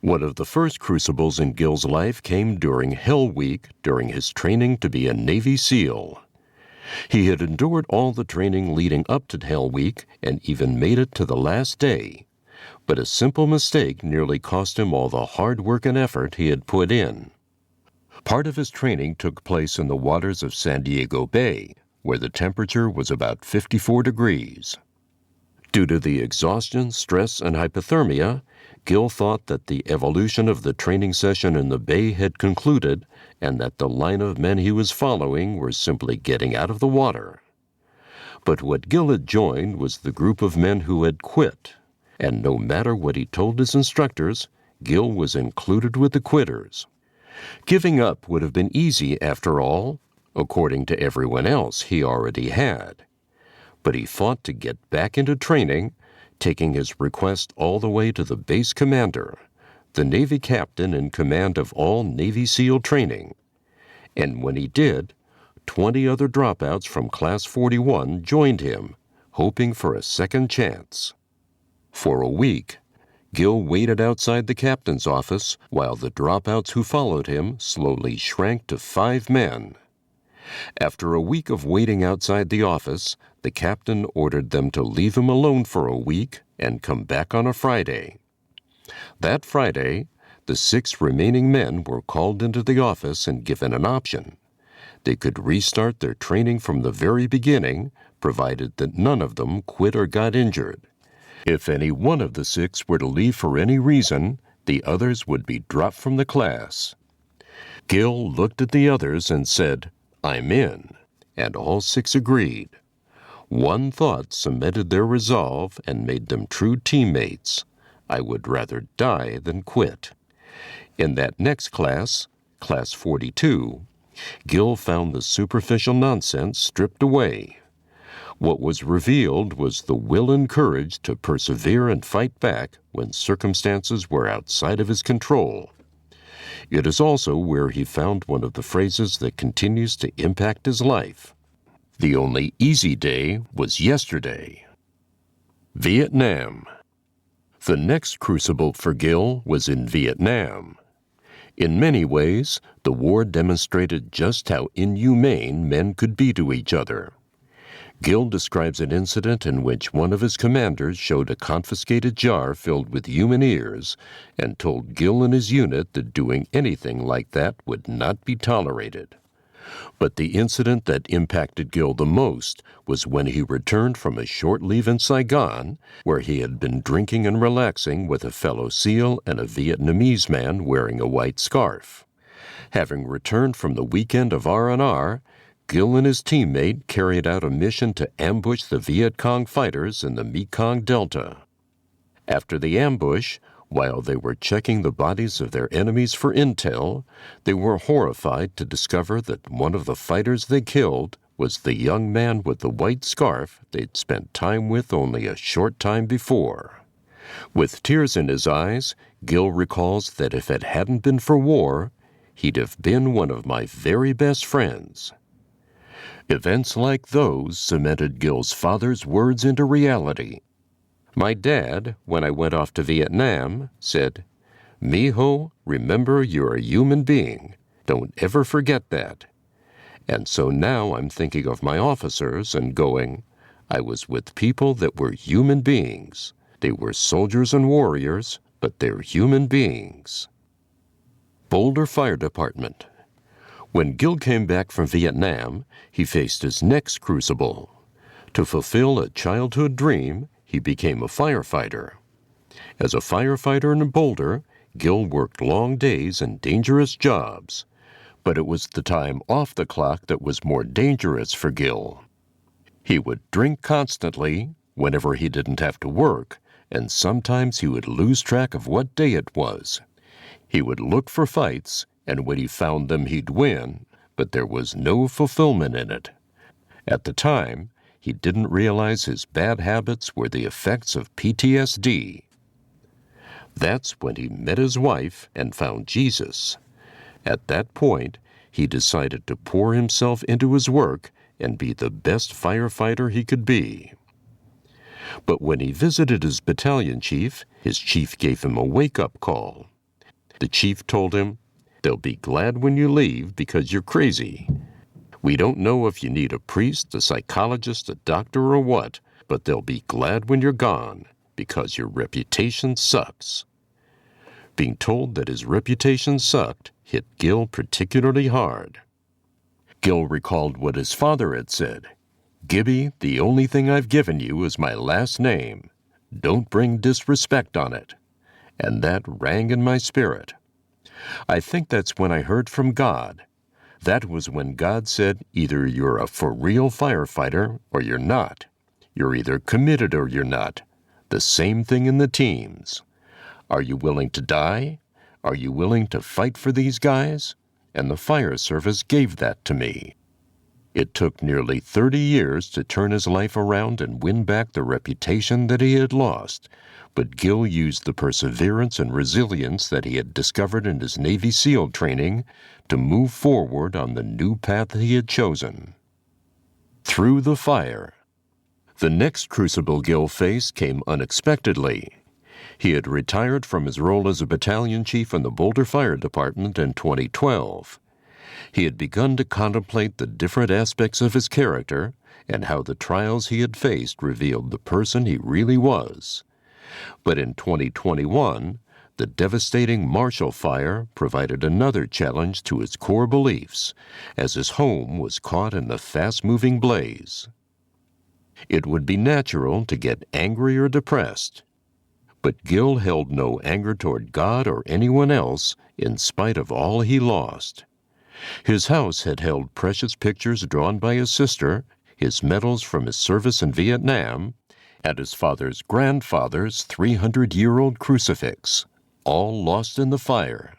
One of the first crucibles in Gil's life came during Hell Week during his training to be a Navy SEAL. He had endured all the training leading up to Hell Week and even made it to the last day, but a simple mistake nearly cost him all the hard work and effort he had put in. Part of his training took place in the waters of San Diego Bay, where the temperature was about 54 degrees. Due to the exhaustion, stress, and hypothermia, Gil thought that the evolution of the training session in the bay had concluded and that the line of men he was following were simply getting out of the water. But what Gil had joined was the group of men who had quit, and no matter what he told his instructors, Gil was included with the quitters. Giving up would have been easy after all, according to everyone else he already had. But he fought to get back into training, taking his request all the way to the base commander, the Navy captain in command of all Navy SEAL training. And when he did, 20 other dropouts from Class 41 joined him, hoping for a second chance. For a week, Gil waited outside the captain's office while the dropouts who followed him slowly shrank to 5 men. After a week of waiting outside the office, the captain ordered them to leave him alone for a week and come back on a Friday. That Friday, the 6 remaining men were called into the office and given an option. They could restart their training from the very beginning, provided that none of them quit or got injured. If any one of the 6 were to leave for any reason, the others would be dropped from the class. Gil looked at the others and said, "I'm in," and all 6 agreed. One thought cemented their resolve and made them true teammates. I would rather die than quit. In that next class, Class 42, Gil found the superficial nonsense stripped away. What was revealed was the will and courage to persevere and fight back when circumstances were outside of his control. It is also where he found one of the phrases that continues to impact his life. The only easy day was yesterday. Vietnam. The next crucible for Gil was in Vietnam. In many ways, the war demonstrated just how inhumane men could be to each other. Gil describes an incident in which one of his commanders showed a confiscated jar filled with human ears and told Gil and his unit that doing anything like that would not be tolerated. But the incident that impacted Gil the most was when he returned from a short leave in Saigon, where he had been drinking and relaxing with a fellow SEAL and a Vietnamese man wearing a white scarf. Having returned from the weekend of R&R, Gil and his teammate carried out a mission to ambush the Viet Cong fighters in the Mekong Delta. After the ambush, while they were checking the bodies of their enemies for intel, they were horrified to discover that one of the fighters they killed was the young man with the white scarf they'd spent time with only a short time before. With tears in his eyes, Gil recalls that if it hadn't been for war, he'd have been one of my very best friends. Events like those cemented Gil's father's words into reality. My dad, when I went off to Vietnam, said, "Mijo, remember you're a human being. Don't ever forget that." And so now I'm thinking of my officers and going, I was with people that were human beings. They were soldiers and warriors, but they're human beings. Boulder Fire Department. When Gil came back from Vietnam, he faced his next crucible. To fulfill a childhood dream, he became a firefighter. As a firefighter in Boulder, Gil worked long days and dangerous jobs. But it was the time off the clock that was more dangerous for Gil. He would drink constantly whenever he didn't have to work, and sometimes he would lose track of what day it was. He would look for fights, and when he found them he'd win, but there was no fulfillment in it. At the time, he didn't realize his bad habits were the effects of PTSD. That's when he met his wife and found Jesus. At that point, he decided to pour himself into his work and be the best firefighter he could be. But when he visited his battalion chief, his chief gave him a wake-up call. The chief told him, "They'll be glad when you leave because you're crazy." We don't know if you need a priest, a psychologist, a doctor, or what, but they'll be glad when you're gone, because your reputation sucks." Being told that his reputation sucked hit Gil particularly hard. Gil recalled what his father had said. "Gibby, the only thing I've given you is my last name. Don't bring disrespect on it." And that rang in my spirit. I think that's when I heard from God. That was when God said, either you're a for-real firefighter or you're not. You're either committed or you're not. The same thing in the teams. Are you willing to die? Are you willing to fight for these guys? And the fire service gave that to me. It took nearly 30 years to turn his life around and win back the reputation that he had lost, but Gil used the perseverance and resilience that he had discovered in his Navy SEAL training to move forward on the new path he had chosen. Through the fire. The next crucible Gil faced came unexpectedly. He had retired from his role as a battalion chief in the Boulder Fire Department in 2012. He had begun to contemplate the different aspects of his character and how the trials he had faced revealed the person he really was. But in 2021, the devastating Marshall Fire provided another challenge to his core beliefs, as his home was caught in the fast-moving blaze. It would be natural to get angry or depressed, but Gil held no anger toward God or anyone else in spite of all he lost. His house had held precious pictures drawn by his sister, his medals from his service in Vietnam, and his father's grandfather's 300-year-old crucifix, all lost in the fire.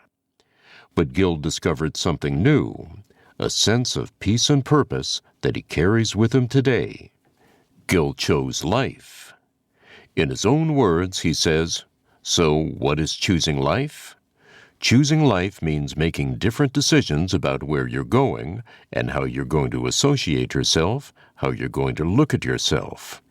But Gil discovered something new, a sense of peace and purpose that he carries with him today. Gil chose life. In his own words, he says, "So what is choosing life? Choosing life means making different decisions about where you're going and how you're going to associate yourself, how you're going to look at yourself."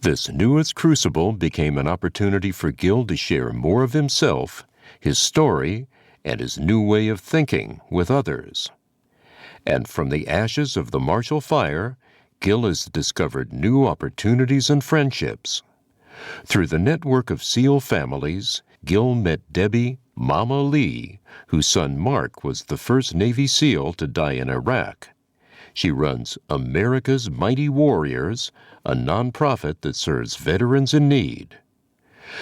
This newest crucible became an opportunity for Gil to share more of himself, his story, and his new way of thinking with others. And from the ashes of the Marshall Fire, Gil has discovered new opportunities and friendships. Through the network of SEAL families, Gil met Debbie Mama Lee, whose son Mark was the first Navy SEAL to die in Iraq. She runs America's Mighty Warriors, a nonprofit that serves veterans in need.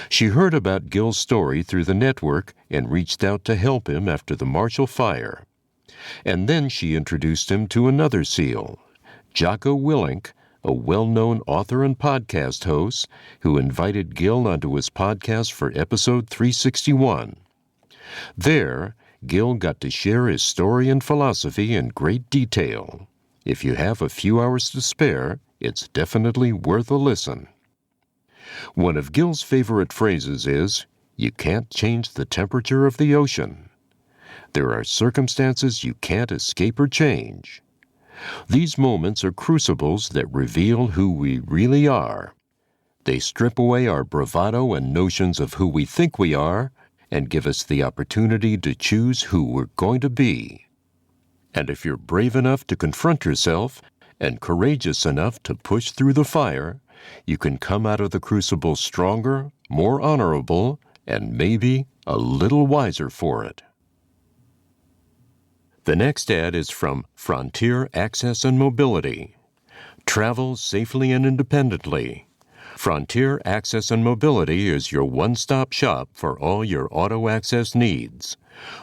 She heard about Gil's story through the network and reached out to help him after the Marshall Fire. And then she introduced him to another SEAL, Jocko Willink, a well-known author and podcast host who invited Gil onto his podcast for episode 361. There, Gil got to share his story and philosophy in great detail. If you have a few hours to spare, it's definitely worth a listen. One of Gil's favorite phrases is, "You can't change the temperature of the ocean." There are circumstances you can't escape or change. These moments are crucibles that reveal who we really are. They strip away our bravado and notions of who we think we are and give us the opportunity to choose who we're going to be. And if you're brave enough to confront yourself and courageous enough to push through the fire, you can come out of the crucible stronger, more honorable, and maybe a little wiser for it. The next ad is from Frontier Access and Mobility. Travel safely and independently. Frontier Access and Mobility is your one-stop shop for all your auto access needs.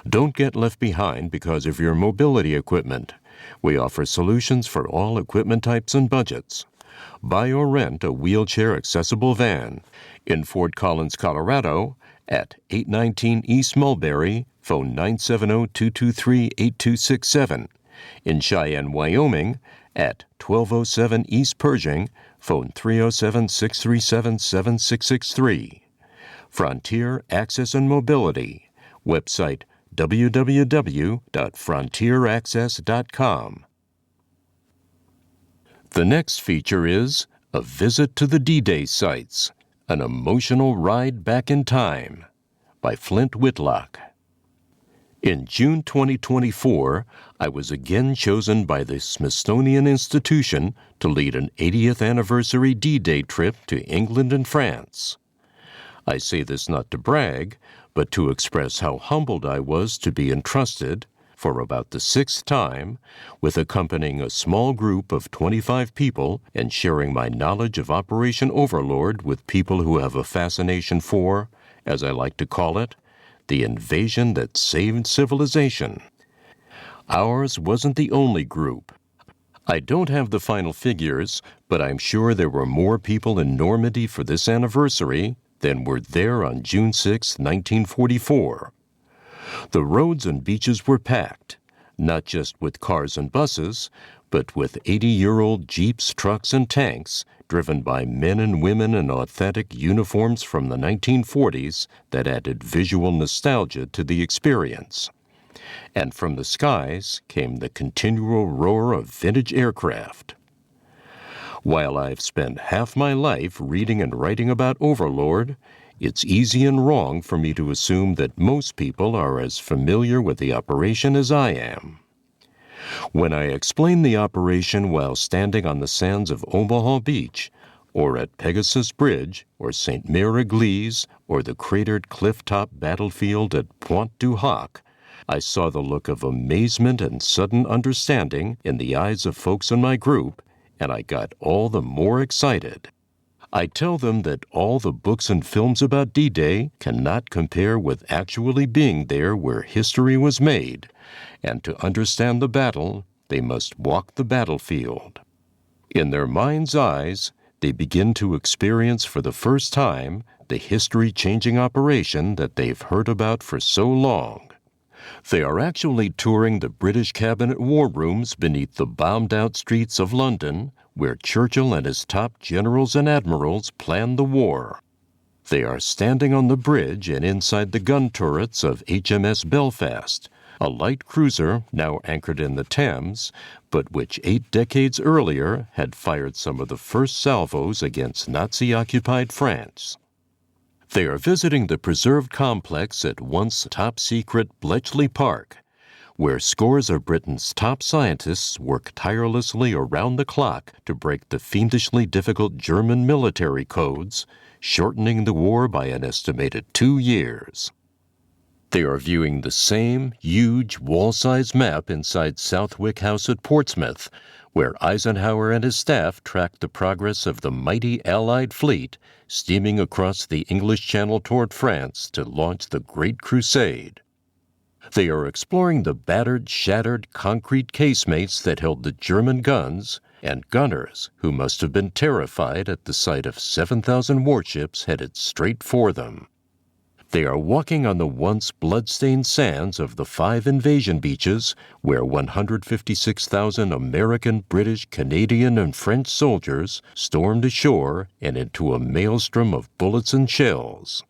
Don't get left behind because of your mobility equipment. We offer solutions for all equipment types and budgets. Buy or rent a wheelchair-accessible van in Fort Collins, Colorado, at 819 East Mulberry, phone 970-223-8267. In Cheyenne, Wyoming, at 1207 East Pershing, phone 307-637-7663. Frontier Access and Mobility, website www.frontieraccess.com. The next feature is A Visit to the D-Day Sites, an emotional ride back in time, by Flint Whitlock. In June 2024, I was again chosen by the Smithsonian Institution to lead an 80th anniversary D-Day trip to England and France. I say this not to brag, but to express how humbled I was to be entrusted, for about the 6th time, with accompanying a small group of 25 people and sharing my knowledge of Operation Overlord with people who have a fascination for, as I like to call it, the invasion that saved civilization. Ours wasn't the only group. I don't have the final figures, but I'm sure there were more people in Normandy for this anniversary than were there on June 6, 1944. The roads and beaches were packed, not just with cars and buses, but with 80-year-old jeeps, trucks, and tanks driven by men and women in authentic uniforms from the 1940s that added visual nostalgia to the experience. And from the skies came the continual roar of vintage aircraft. While I've spent half my life reading and writing about Overlord, it's easy and wrong for me to assume that most people are as familiar with the operation as I am. When I explain the operation while standing on the sands of Omaha Beach, or at Pegasus Bridge, or St. Mère Église, or the cratered cliff-top battlefield at Pointe du Hoc, I saw the look of amazement and sudden understanding in the eyes of folks in my group, and I got all the more excited. I tell them that all the books and films about D-Day cannot compare with actually being there where history was made, and to understand the battle, they must walk the battlefield. In their mind's eyes, they begin to experience for the first time the history-changing operation that they've heard about for so long. They are actually touring the British Cabinet war rooms beneath the bombed-out streets of London, where Churchill and his top generals and admirals planned the war. They are standing on the bridge and inside the gun turrets of HMS Belfast, a light cruiser now anchored in the Thames, but which 8 decades earlier had fired some of the first salvos against Nazi-occupied France. They are visiting the preserved complex at once top-secret Bletchley Park, where scores of Britain's top scientists work tirelessly around the clock to break the fiendishly difficult German military codes, shortening the war by an estimated 2 years. They are viewing the same huge wall-sized map inside Southwick House at Portsmouth, where Eisenhower and his staff tracked the progress of the mighty Allied fleet steaming across the English Channel toward France to launch the Great Crusade. They are exploring the battered, shattered concrete casemates that held the German guns and gunners who must have been terrified at the sight of 7,000 warships headed straight for them. They are walking on the once blood-stained sands of the 5 invasion beaches where 156,000 American, British, Canadian, and French soldiers stormed ashore and into a maelstrom of bullets and shells.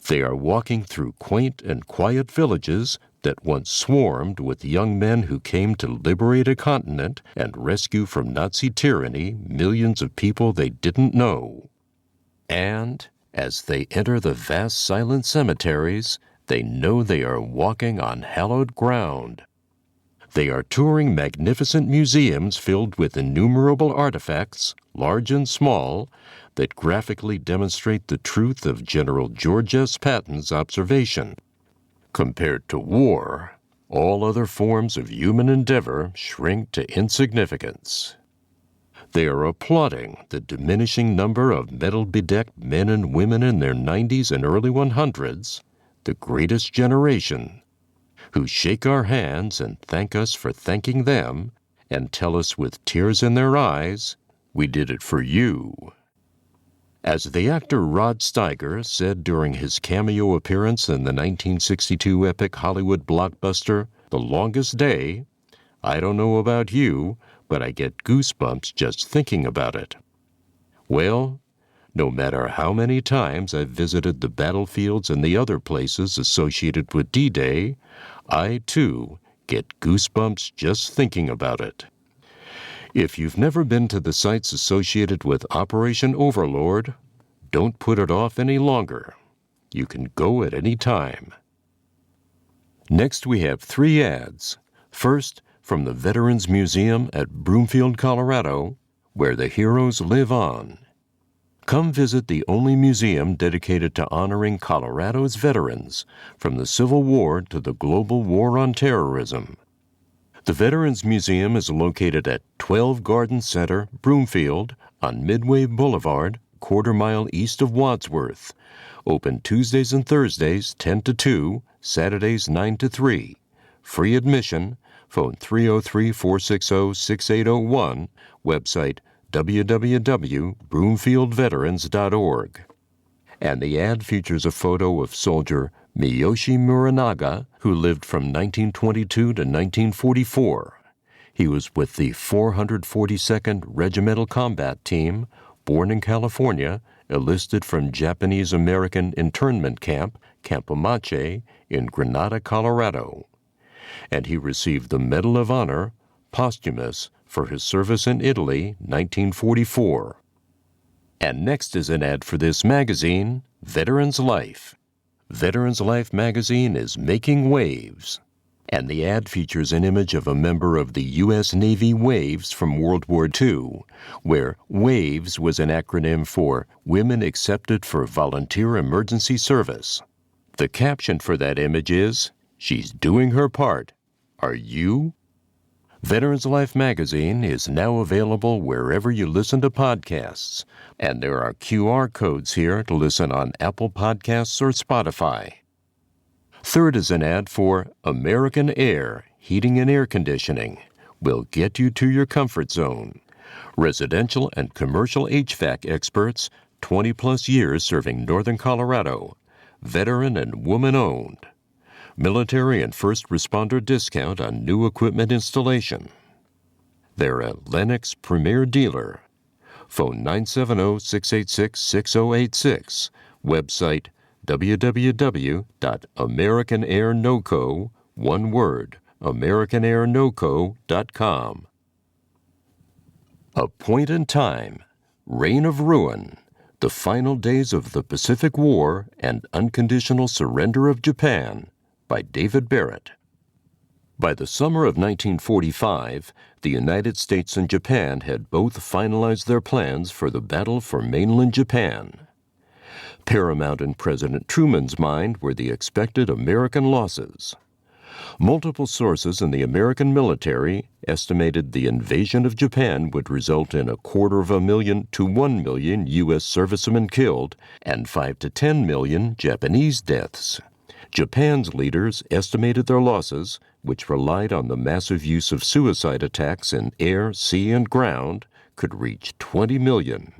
They are walking through quaint and quiet villages that once swarmed with young men who came to liberate a continent and rescue from Nazi tyranny millions of people they didn't know. And as they enter the vast silent cemeteries, they know they are walking on hallowed ground. They are touring magnificent museums filled with innumerable artifacts, large and small, that graphically demonstrate the truth of General George S. Patton's observation. Compared to war, all other forms of human endeavor shrink to insignificance. They are applauding the diminishing number of medal-bedecked men and women in their 90s and early 100s, the greatest generation, who shake our hands and thank us for thanking them and tell us with tears in their eyes, "We did it for you." As the actor Rod Steiger said during his cameo appearance in the 1962 epic Hollywood blockbuster The Longest Day, "I don't know about you, but I get goosebumps just thinking about it." Well, no matter how many times I've visited the battlefields and the other places associated with D-Day, I, too, get goosebumps just thinking about it. If you've never been to the sites associated with Operation Overlord, don't put it off any longer. You can go at any time. Next, we have 3 ads. First, from the Veterans Museum at Broomfield, Colorado, where the heroes live on. Come visit the only museum dedicated to honoring Colorado's veterans, from the Civil War to the global war on terrorism. The Veterans Museum is located at 12 Garden Center, Broomfield, on Midway Boulevard, quarter-mile east of Wadsworth. Open Tuesdays and Thursdays, 10 to 2, Saturdays, 9 to 3. Free admission. Phone 303-460-6801. Website www.broomfieldveterans.org. And the ad features a photo of soldier Miyoshi Muranaga, who lived from 1922 to 1944. He was with the 442nd Regimental Combat Team, born in California, enlisted from Japanese-American internment camp, Camp Omache, in Granada, Colorado. And he received the Medal of Honor, posthumous, for his service in Italy, 1944. And next is an ad for this magazine, Veterans Life. Veterans Life magazine is making waves. And the ad features an image of a member of the U.S. Navy Waves from World War II, where WAVES was an acronym for Women Accepted for Volunteer Emergency Service. The caption for that image is, "She's doing her part. Are you?" Veterans Life magazine is now available wherever you listen to podcasts, and there are QR codes here to listen on Apple Podcasts or Spotify. Third is an ad for American Air Heating and Air Conditioning. Will get you to your comfort zone. Residential and commercial HVAC experts, 20-plus years serving Northern Colorado. Veteran and woman-owned. Military and first responder discount on new equipment installation. They're a Lennox Premier Dealer. Phone 970-686-6086. Website www.americanairnoco, one word, americanairnoco.com. A Point in Time, Reign of Ruin, the Final Days of the Pacific War and Unconditional Surrender of Japan, by David Barrett. By the summer of 1945, the United States and Japan had both finalized their plans for the battle for mainland Japan. Paramount in President Truman's mind were the expected American losses. Multiple sources in the American military estimated the invasion of Japan would result in 250,000 to 1 million U.S. servicemen killed and 5 to 10 million Japanese deaths. Japan's leaders estimated their losses, which relied on the massive use of suicide attacks in air, sea, and ground, could reach 20 million.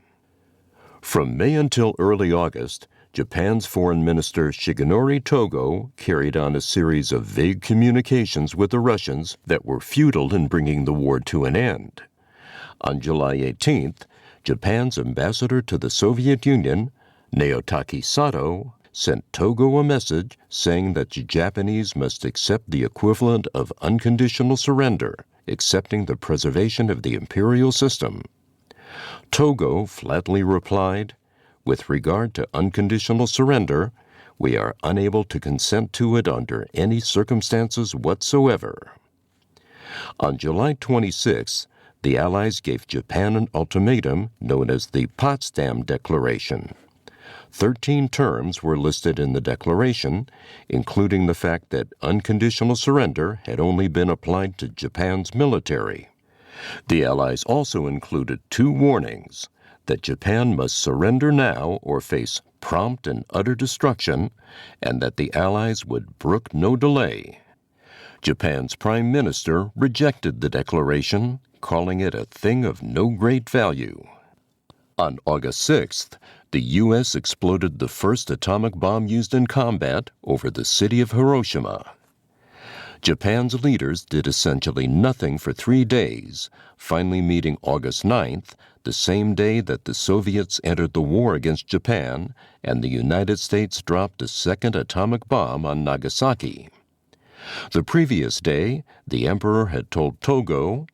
From May until early August, Japan's Foreign Minister Shigenori Togo carried on a series of vague communications with the Russians that were futile in bringing the war to an end. On July 18th, Japan's ambassador to the Soviet Union, Naotaki Sato, sent Togo a message saying that the Japanese must accept the equivalent of unconditional surrender, accepting the preservation of the imperial system. Togo flatly replied, "With regard to unconditional surrender, we are unable to consent to it under any circumstances whatsoever." On July 26, the Allies gave Japan an ultimatum known as the Potsdam Declaration. 13 terms were listed in the declaration, including the fact that unconditional surrender had only been applied to Japan's military. The Allies also included 2 warnings, that Japan must surrender now or face prompt and utter destruction, and that the Allies would brook no delay. Japan's Prime Minister rejected the declaration, calling it a thing of no great value. On August 6th, the U.S. exploded the first atomic bomb used in combat over the city of Hiroshima. Japan's leaders did essentially nothing for 3 days, finally meeting August 9th, the same day that the Soviets entered the war against Japan and the United States dropped a second atomic bomb on Nagasaki. The previous day, the Emperor had told Togo,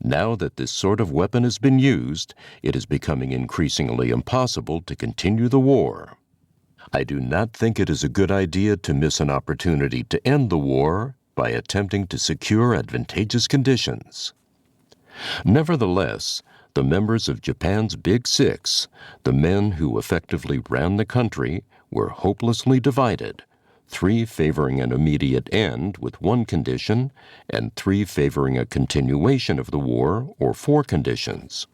"Now that this sort of weapon has been used, it is becoming increasingly impossible to continue the war." I do not think it is a good idea to miss an opportunity to end the war by attempting to secure advantageous conditions. Nevertheless, the members of Japan's Big Six, the men who effectively ran the country, were hopelessly divided, 3 favoring an immediate end with one condition, and 3 favoring a continuation of the war or 4 conditions.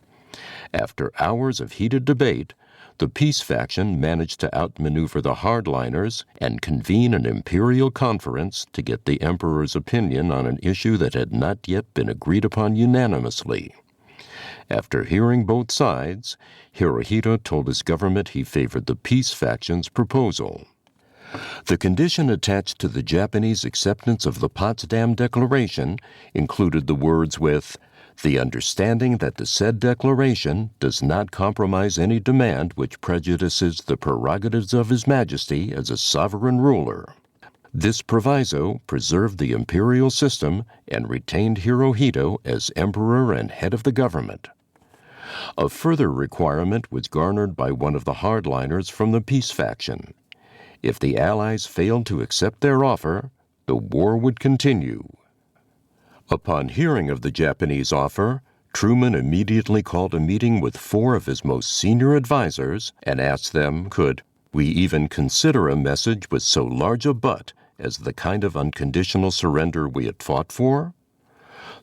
After hours of heated debate, the peace faction managed to outmaneuver the hardliners and convene an imperial conference to get the emperor's opinion on an issue that had not yet been agreed upon unanimously. After hearing both sides, Hirohito told his government he favored the peace faction's proposal. The condition attached to the Japanese acceptance of the Potsdam Declaration included the words with the understanding that the said declaration does not compromise any demand which prejudices the prerogatives of His Majesty as a sovereign ruler. This proviso preserved the imperial system and retained Hirohito as emperor and head of the government. A further requirement was garnered by one of the hardliners from the peace faction. If the Allies failed to accept their offer, the war would continue. Upon hearing of the Japanese offer, Truman immediately called a meeting with 4 of his most senior advisers and asked them, could we even consider a message with so large a but as the kind of unconditional surrender we had fought for?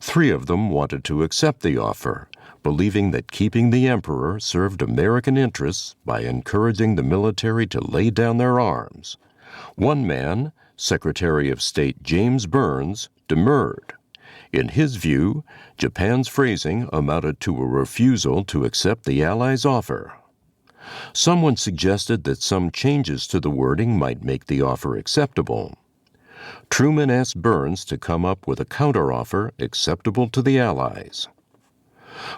3 of them wanted to accept the offer, believing that keeping the emperor served American interests by encouraging the military to lay down their arms. One man, Secretary of State James Burns, demurred. In his view, Japan's phrasing amounted to a refusal to accept the Allies' offer. Someone suggested that some changes to the wording might make the offer acceptable. Truman asked Burns to come up with a counteroffer acceptable to the Allies.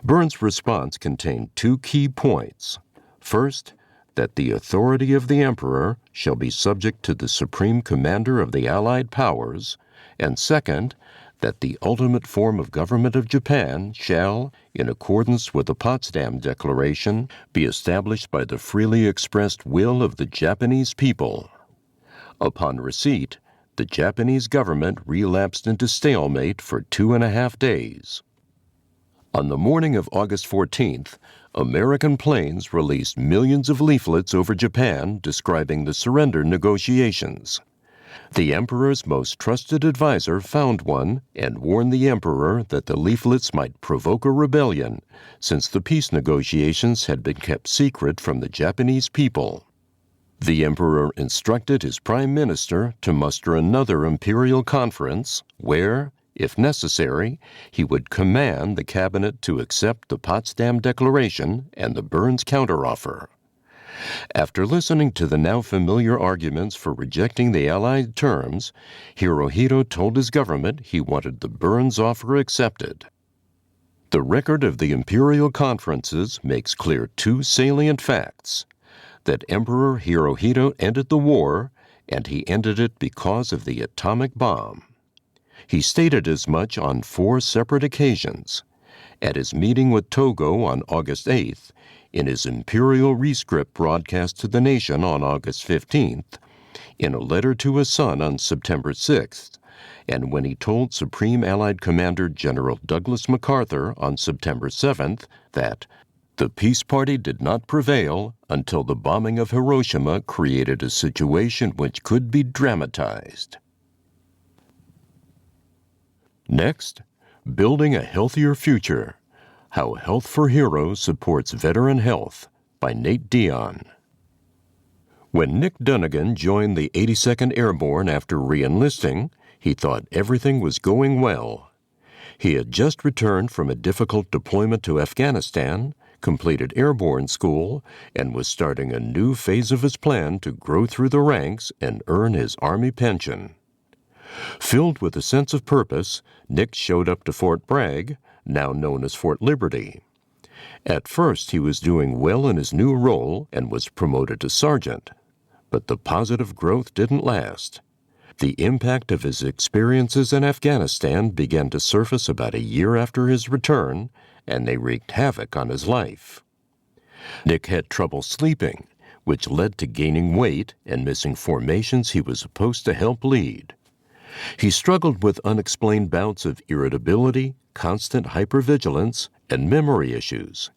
Burns' response contained 2 key points. First, that the authority of the emperor shall be subject to the supreme commander of the Allied powers, and second, that the ultimate form of government of Japan shall, in accordance with the Potsdam Declaration, be established by the freely expressed will of the Japanese people. Upon receipt, the Japanese government relapsed into stalemate for 2.5 days. On the morning of August 14th, American planes released millions of leaflets over Japan describing the surrender negotiations. The emperor's most trusted advisor found one and warned the emperor that the leaflets might provoke a rebellion, since the peace negotiations had been kept secret from the Japanese people. The emperor instructed his prime minister to muster another imperial conference where, if necessary, he would command the cabinet to accept the Potsdam Declaration and the Burns counteroffer. After listening to the now familiar arguments for rejecting the Allied terms, Hirohito told his government he wanted the Burns offer accepted. The record of the imperial conferences makes clear 2 salient facts: that Emperor Hirohito ended the war, and he ended it because of the atomic bomb. He stated as much on 4 separate occasions: at his meeting with Togo on August 8th, in his imperial rescript broadcast to the nation on August 15th, in a letter to his son on September 6th, and when he told Supreme Allied Commander General Douglas MacArthur on September 7th that the peace party did not prevail until the bombing of Hiroshima created a situation which could be dramatized. Next, Building a Healthier Future: How Health for Heroes Supports Veteran Health by Nate Dion. When Nick Dunnigan joined the 82nd Airborne after re-enlisting, he thought everything was going well. He had just returned from a difficult deployment to Afghanistan, completed airborne school, and was starting a new phase of his plan to grow through the ranks and earn his Army pension. Filled with a sense of purpose, Nick showed up to Fort Bragg, now known as Fort Liberty. At first, he was doing well in his new role and was promoted to sergeant. But the positive growth didn't last. The impact of his experiences in Afghanistan began to surface about a year after his return, and they wreaked havoc on his life. Nick had trouble sleeping, which led to gaining weight and missing formations he was supposed to help lead. He struggled with unexplained bouts of irritability, constant hypervigilance, and memory issues.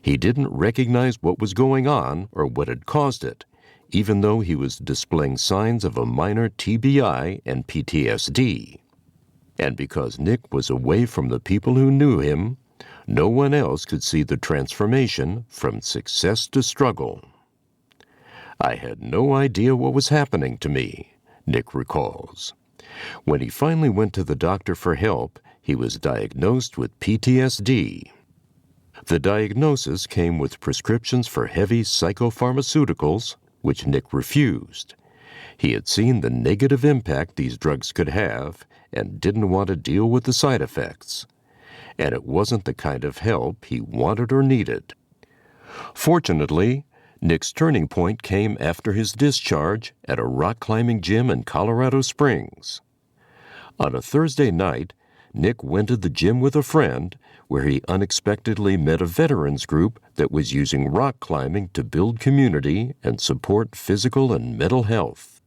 He didn't recognize what was going on or what had caused it, even though he was displaying signs of a minor TBI and PTSD. And because Nick was away from the people who knew him, no one else could see the transformation from success to struggle. "I had no idea what was happening to me," Nick recalls. When he finally went to the doctor for help, he was diagnosed with PTSD. The diagnosis came with prescriptions for heavy psychopharmaceuticals, which Nick refused. He had seen the negative impact these drugs could have and didn't want to deal with the side effects. And it wasn't the kind of help he wanted or needed. Fortunately, Nick's turning point came after his discharge at a rock climbing gym in Colorado Springs. On a Thursday night, Nick went to the gym with a friend where he unexpectedly met a veterans group that was using rock climbing to build community and support physical and mental health.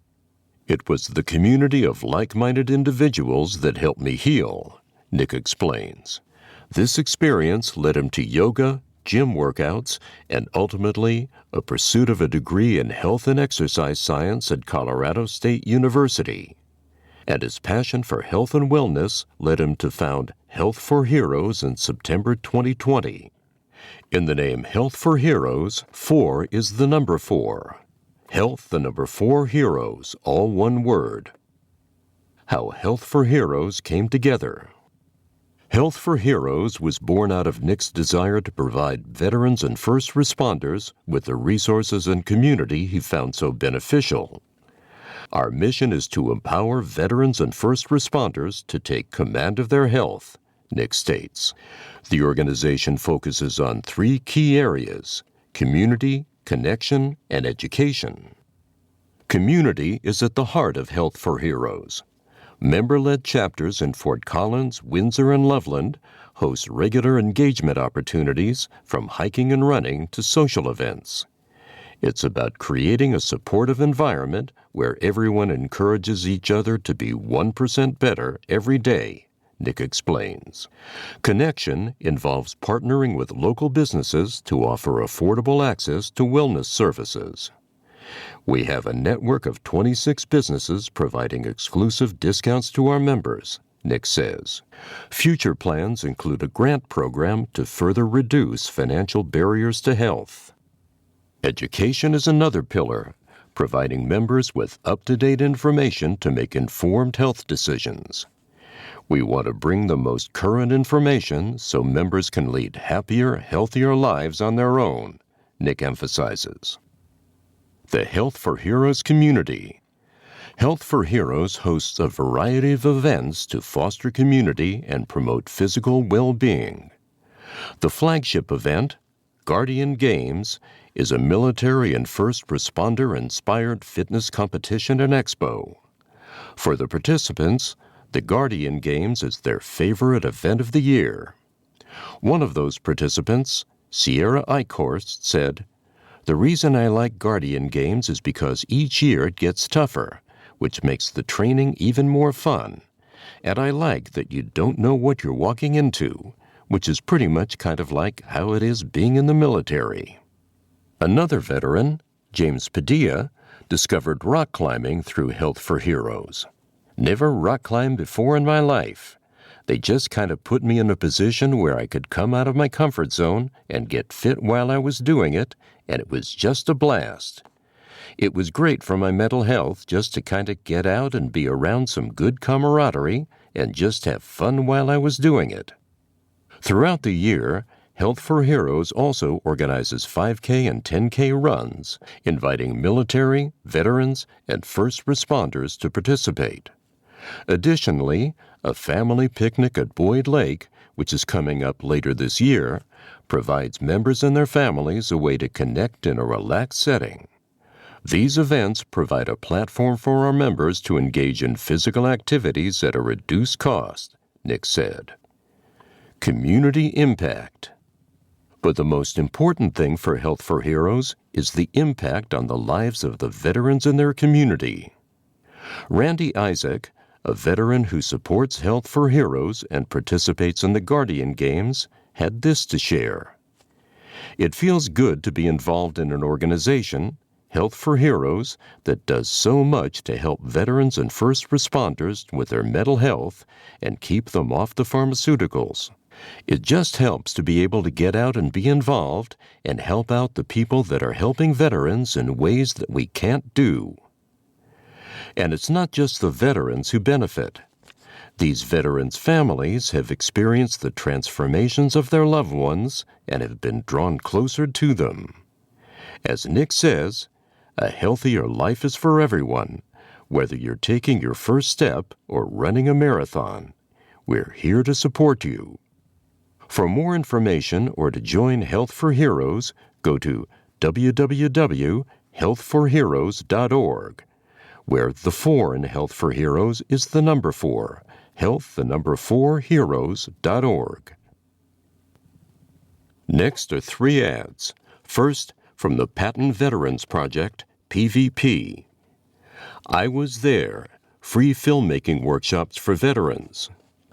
"It was the community of like-minded individuals that helped me heal," Nick explains. This experience led him to yoga, gym workouts, and ultimately a pursuit of a degree in health and exercise science at Colorado State University. And his passion for health and wellness led him to found Health for Heroes in September 2020. In the name Health for Heroes, 4 is the number 4. Health, the number 4 Heroes, all one word. How Health for Heroes came together. Health for Heroes was born out of Nick's desire to provide veterans and first responders with the resources and community he found so beneficial. "Our mission is to empower veterans and first responders to take command of their health," Nick states. The organization focuses on 3 key areas: community, connection, and education. Community is at the heart of Health for Heroes. Member-led chapters in Fort Collins, Windsor, and Loveland host regular engagement opportunities from hiking and running to social events. It's about creating a supportive environment where everyone encourages each other to be 1% better every day, Nick explains. Connection involves partnering with local businesses to offer affordable access to wellness services. "We have a network of 26 businesses providing exclusive discounts to our members," Nick says. Future plans include a grant program to further reduce financial barriers to health. Education is another pillar, providing members with up-to-date information to make informed health decisions. "We want to bring the most current information so members can lead happier, healthier lives on their own," Nick emphasizes. The Health for Heroes community. Health for Heroes hosts a variety of events to foster community and promote physical well-being. The flagship event, Guardian Games, is a military and first responder-inspired fitness competition and expo. For the participants, the Guardian Games is their favorite event of the year. One of those participants, Sierra Eichhorst, said, "The reason I like Guardian Games is because each year it gets tougher, which makes the training even more fun. And I like that you don't know what you're walking into, which is pretty much kind of like how it is being in the military." Another veteran, James Padilla, discovered rock climbing through Health for Heroes. "Never rock climbed before in my life. They just kind of put me in a position where I could come out of my comfort zone and get fit while I was doing it, and it was just a blast. It was great for my mental health just to kind of get out and be around some good camaraderie and just have fun while I was doing it." Throughout the year, Health for Heroes also organizes 5K and 10K runs, inviting military, veterans, and first responders to participate. Additionally, a family picnic at Boyd Lake, which is coming up later this year, provides members and their families a way to connect in a relaxed setting. These events provide a platform for our members to engage in physical activities at a reduced cost, Nick said. Community impact. But the most important thing for Health for Heroes is the impact on the lives of the veterans in their community. Randy Isaac, a veteran who supports Health for Heroes and participates in the Guardian Games, had this to share. It feels good to be involved in an organization, Health for Heroes, that does so much to help veterans and first responders with their mental health and keep them off the pharmaceuticals. It just helps to be able to get out and be involved and help out the people that are helping veterans in ways that we can't do. And it's not just the veterans who benefit. These veterans' families have experienced the transformations of their loved ones and have been drawn closer to them. As Nick says, a healthier life is for everyone, whether you're taking your first step or running a marathon. We're here to support you. For more information or to join Health for Heroes, go to www.healthforheroes.org, where the 4 in Health for Heroes is the number 4, health4heroes.org. Next are 3 ads. First, from the Patton Veterans Project, PVP. I Was There, free filmmaking workshops for veterans.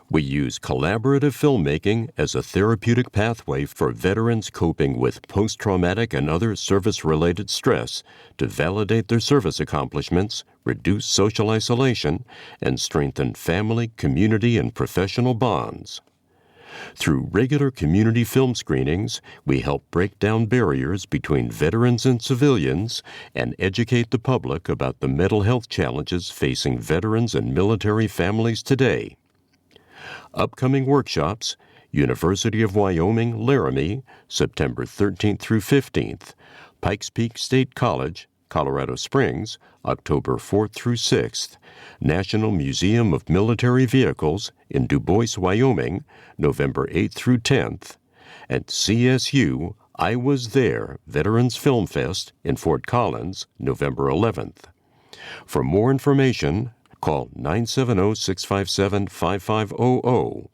We use collaborative filmmaking as a therapeutic pathway for veterans coping with post-traumatic and other service-related stress to validate their service accomplishments, reduce social isolation, and strengthen family, community, and professional bonds. Through regular community film screenings, we help break down barriers between veterans and civilians and educate the public about the mental health challenges facing veterans and military families today. Upcoming workshops: University of Wyoming, Laramie, September 13th through 15th, Pikes Peak State College, Colorado Springs, October 4th through 6th, National Museum of Military Vehicles in Du Bois, Wyoming, November 8th through 10th, and CSU I Was There Veterans Film Fest in Fort Collins, November 11th. For more information, call 970-657-5500,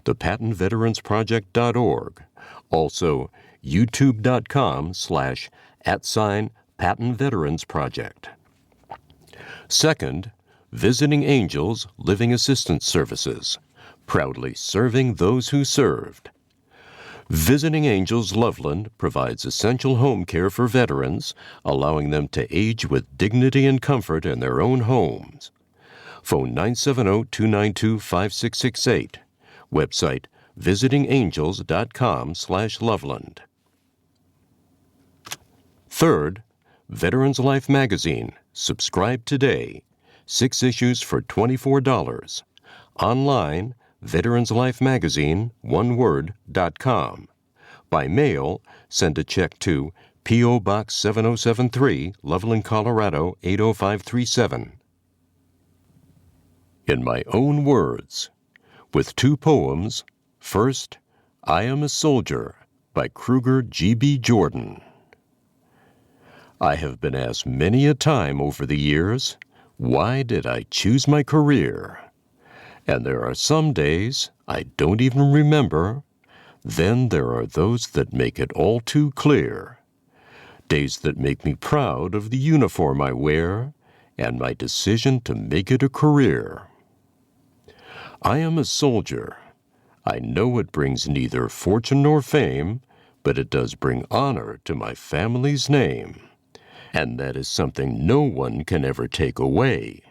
thepattonveteransproject.org, also youtube.com/@Patton Veterans Project. Second, Visiting Angels Living Assistance Services, proudly serving those who served. Visiting Angels Loveland provides essential home care for veterans, allowing them to age with dignity and comfort in their own homes. Phone 970-292-5668. Website visitingangels.com/Loveland. Third, Veterans Life Magazine. Subscribe today. 6 issues for $24. Online, Veterans Life Magazine, oneword.com. By mail, send a check to P.O. Box 7073, Loveland, Colorado 80537. In my own words, with 2 poems. First, I Am a Soldier by Kruger G.B. Jordan. I have been asked many a time over the years, why did I choose my career? And there are some days I don't even remember. Then there are those that make it all too clear. Days that make me proud of the uniform I wear and my decision to make it a career. I am a soldier. I know it brings neither fortune nor fame, but it does bring honor to my family's name. And that is something no one can ever take away.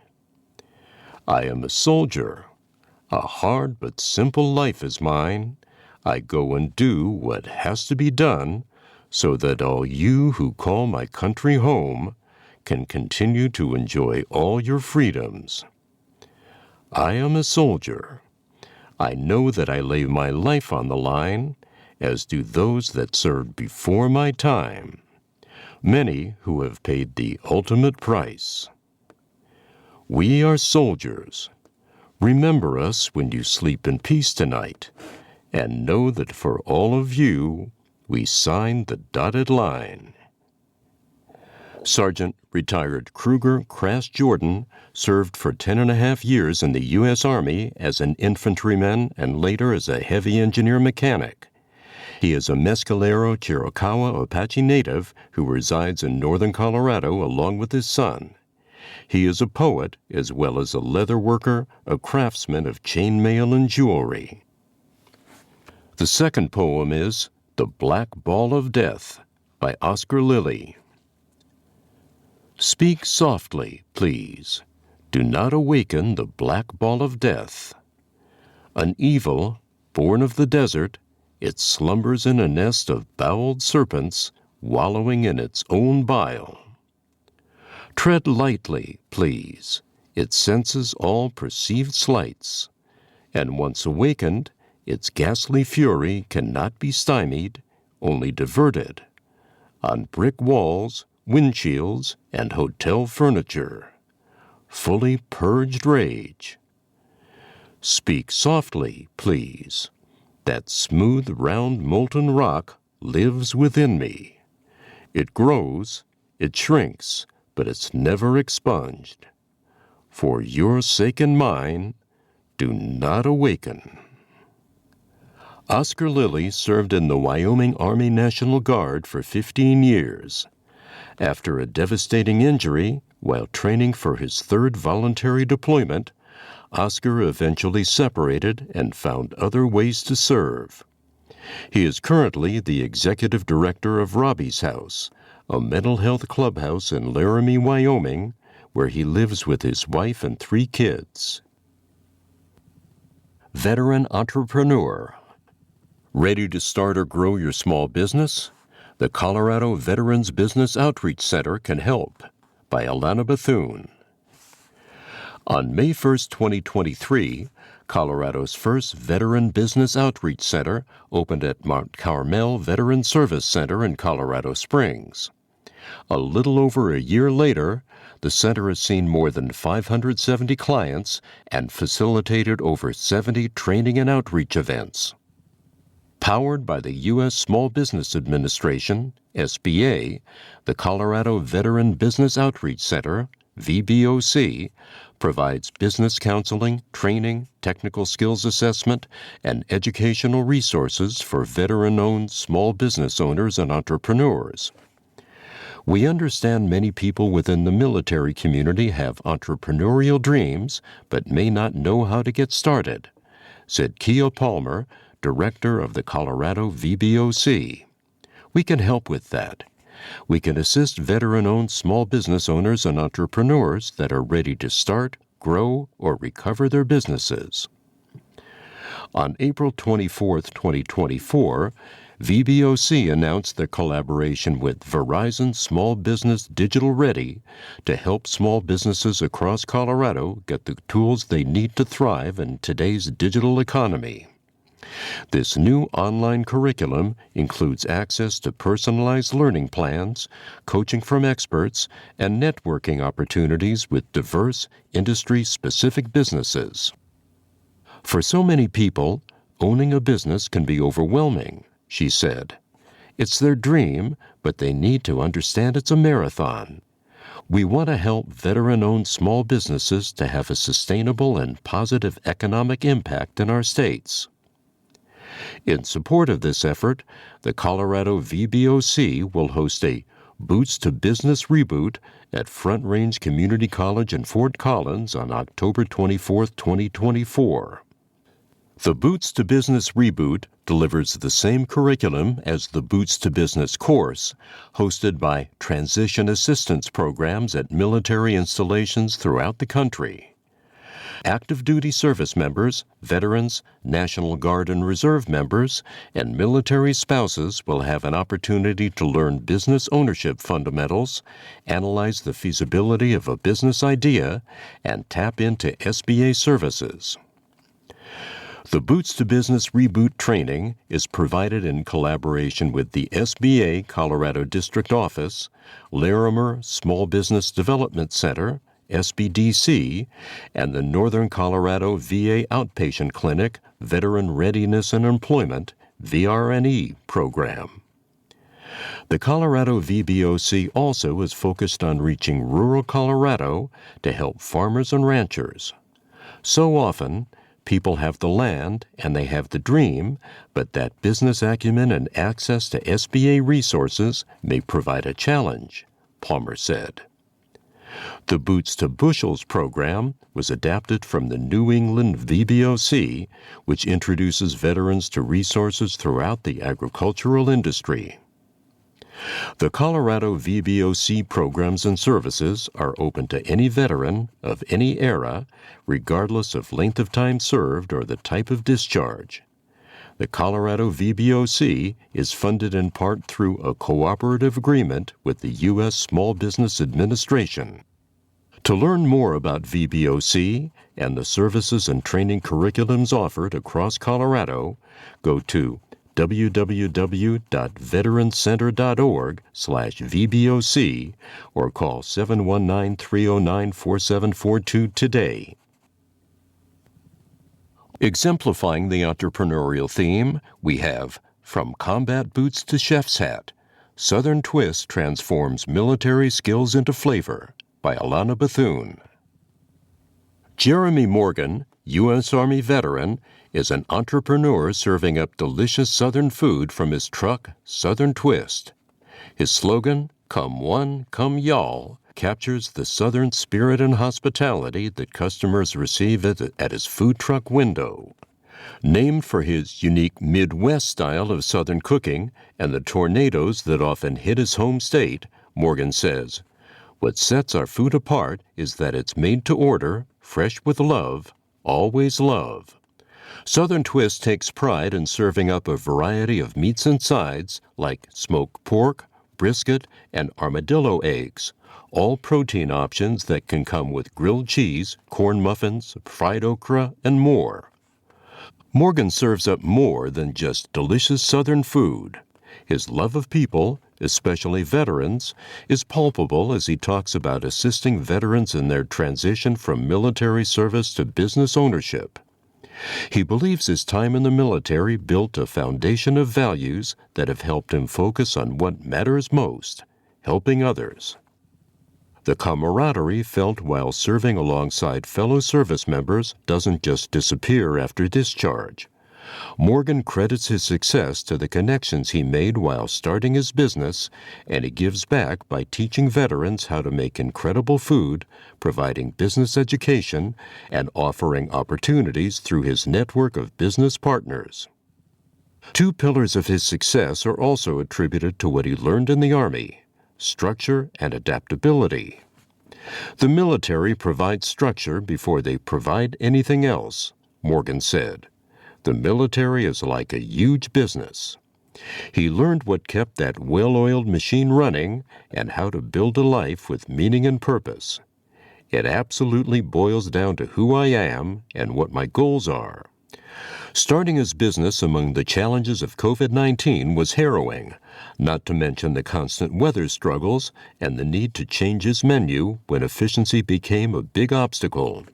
I am a soldier. A hard but simple life is mine. I go and do what has to be done so that all you who call my country home can continue to enjoy all your freedoms. I am a soldier. I know that I lay my life on the line, as do those that served before my time, many who have paid the ultimate price. We are soldiers. Remember us when you sleep in peace tonight, and know that for all of you, we signed the dotted line. Sergeant Retired Kruger Crass Jordan served for 10.5 years in the U.S. Army as an infantryman and later as a heavy engineer mechanic. He is a Mescalero Chiricahua Apache native who resides in northern Colorado along with his son. He is a poet as well as a leather worker, a craftsman of chainmail and jewelry. The second poem is The Black Ball of Death by Oscar Lilly. Speak softly, please. Do not awaken the black ball of death. An evil, born of the desert, it slumbers in a nest of boweled serpents, wallowing in its own bile. Tread lightly, please. It senses all perceived slights, and once awakened, its ghastly fury cannot be stymied, only diverted. On brick walls, windshields, and hotel furniture. Fully purged rage. Speak softly, please. That smooth, round, molten rock lives within me. It grows, it shrinks, but it's never expunged. For your sake and mine, do not awaken. Oscar Lilly served in the Wyoming Army National Guard for 15 years. After a devastating injury, while training for his third voluntary deployment, Oscar eventually separated and found other ways to serve. He is currently the executive director of Robbie's House, a mental health clubhouse in Laramie, Wyoming, where he lives with his wife and 3 kids. Veteran entrepreneur. Ready to start or grow your small business? The Colorado Veterans Business Outreach Center can help, by Alana Bethune. On May 1, 2023, Colorado's first Veteran Business Outreach Center opened at Mount Carmel Veteran Service Center in Colorado Springs. A little over a year later, the center has seen more than 570 clients and facilitated over 70 training and outreach events. Powered by the U.S. Small Business Administration, SBA, the Colorado Veteran Business Outreach Center, VBOC, provides business counseling, training, technical skills assessment, and educational resources for veteran-owned small business owners and entrepreneurs. We understand many people within the military community have entrepreneurial dreams but may not know how to get started, said Kia Palmer, director of the Colorado VBOC. We can help with that. We can assist veteran-owned small business owners and entrepreneurs that are ready to start, grow, or recover their businesses. On April 24, 2024, VBOC announced their collaboration with Verizon Small Business Digital Ready to help small businesses across Colorado get the tools they need to thrive in today's digital economy. This new online curriculum includes access to personalized learning plans, coaching from experts, and networking opportunities with diverse, industry-specific businesses. For so many people, owning a business can be overwhelming, she said. It's their dream, but they need to understand it's a marathon. We want to help veteran-owned small businesses to have a sustainable and positive economic impact in our states. In support of this effort, the Colorado VBOC will host a Boots to Business Reboot at Front Range Community College in Fort Collins on October 24, 2024. The Boots to Business Reboot delivers the same curriculum as the Boots to Business course, hosted by Transition Assistance Programs at military installations throughout the country. Active duty service members, veterans, National Guard and Reserve members, and military spouses will have an opportunity to learn business ownership fundamentals, analyze the feasibility of a business idea, and tap into SBA services. The Boots to Business Reboot training is provided in collaboration with the SBA Colorado District Office, Larimer Small Business Development Center, SBDC, and the Northern Colorado VA Outpatient Clinic Veteran Readiness and Employment, VRNE, program. The Colorado VBOC also is focused on reaching rural Colorado to help farmers and ranchers. So often, people have the land and they have the dream, but that business acumen and access to SBA resources may provide a challenge, Palmer said. The Boots to Bushels program was adapted from the New England VBOC, which introduces veterans to resources throughout the agricultural industry. The Colorado VBOC programs and services are open to any veteran of any era, regardless of length of time served or the type of discharge. The Colorado VBOC is funded in part through a cooperative agreement with the U.S. Small Business Administration. To learn more about VBOC and the services and training curriculums offered across Colorado, go to www.veterancenter.org/VBOC or call 719-309-4742 today. Exemplifying the entrepreneurial theme, we have From Combat Boots to Chef's Hat, Southern Twist Transforms Military Skills into Flavor by Alana Bethune. Jeremy Morgan, U.S. Army veteran, is an entrepreneur serving up delicious Southern food from his truck, Southern Twist. His slogan, "Come one, come y'all," captures the Southern spirit and hospitality that customers receive at his food truck window. Named for his unique Midwest style of Southern cooking and the tornadoes that often hit his home state, Morgan says, "What sets our food apart is that it's made to order, fresh with love, always love." Southern Twist takes pride in serving up a variety of meats and sides like smoked pork, brisket, and armadillo eggs, all protein options that can come with grilled cheese, corn muffins, fried okra, and more. Morgan serves up more than just delicious Southern food. His love of people, especially veterans, is palpable as he talks about assisting veterans in their transition from military service to business ownership. He believes his time in the military built a foundation of values that have helped him focus on what matters most, helping others. The camaraderie felt while serving alongside fellow service members doesn't just disappear after discharge. Morgan credits his success to the connections he made while starting his business, and he gives back by teaching veterans how to make incredible food, providing business education, and offering opportunities through his network of business partners. Two pillars of his success are also attributed to what he learned in the Army: structure and adaptability. The military provides structure before they provide anything else, Morgan said. The military is like a huge business. He learned what kept that well-oiled machine running and how to build a life with meaning and purpose. It absolutely boils down to who I am and what my goals are. Starting his business among the challenges of COVID-19 was harrowing, not to mention the constant weather struggles and the need to change his menu when efficiency became a big obstacle.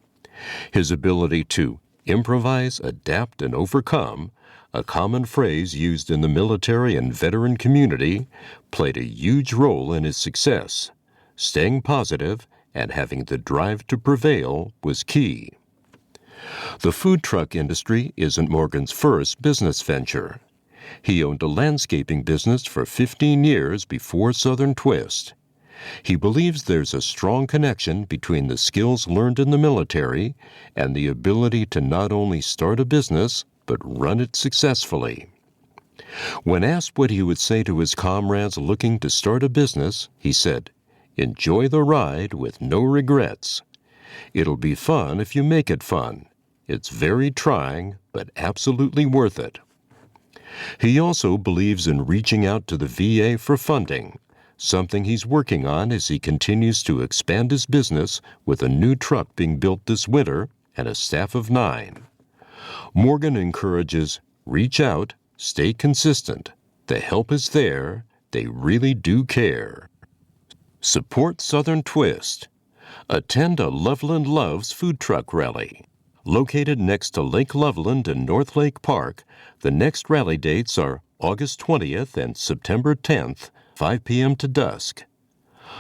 His ability to improvise, adapt, and overcome, a common phrase used in the military and veteran community, played a huge role in his success. Staying positive and having the drive to prevail was key. The food truck industry isn't Morgan's first business venture. He owned a landscaping business for 15 years before Southern Twist. He believes there's a strong connection between the skills learned in the military and the ability to not only start a business, but run it successfully. When asked what he would say to his comrades looking to start a business, he said, "Enjoy the ride with no regrets. It'll be fun if you make it fun. It's very trying, but absolutely worth it." He also believes in reaching out to the VA for funding, something he's working on as he continues to expand his business with a new truck being built this winter and a staff of 9. Morgan encourages, reach out, stay consistent. The help is there. They really do care. Support Southern Twist. Attend a Loveland Loves food truck rally. Located next to Lake Loveland and North Lake Park, the next rally dates are August 20th and September 10th, 5 p.m. to dusk.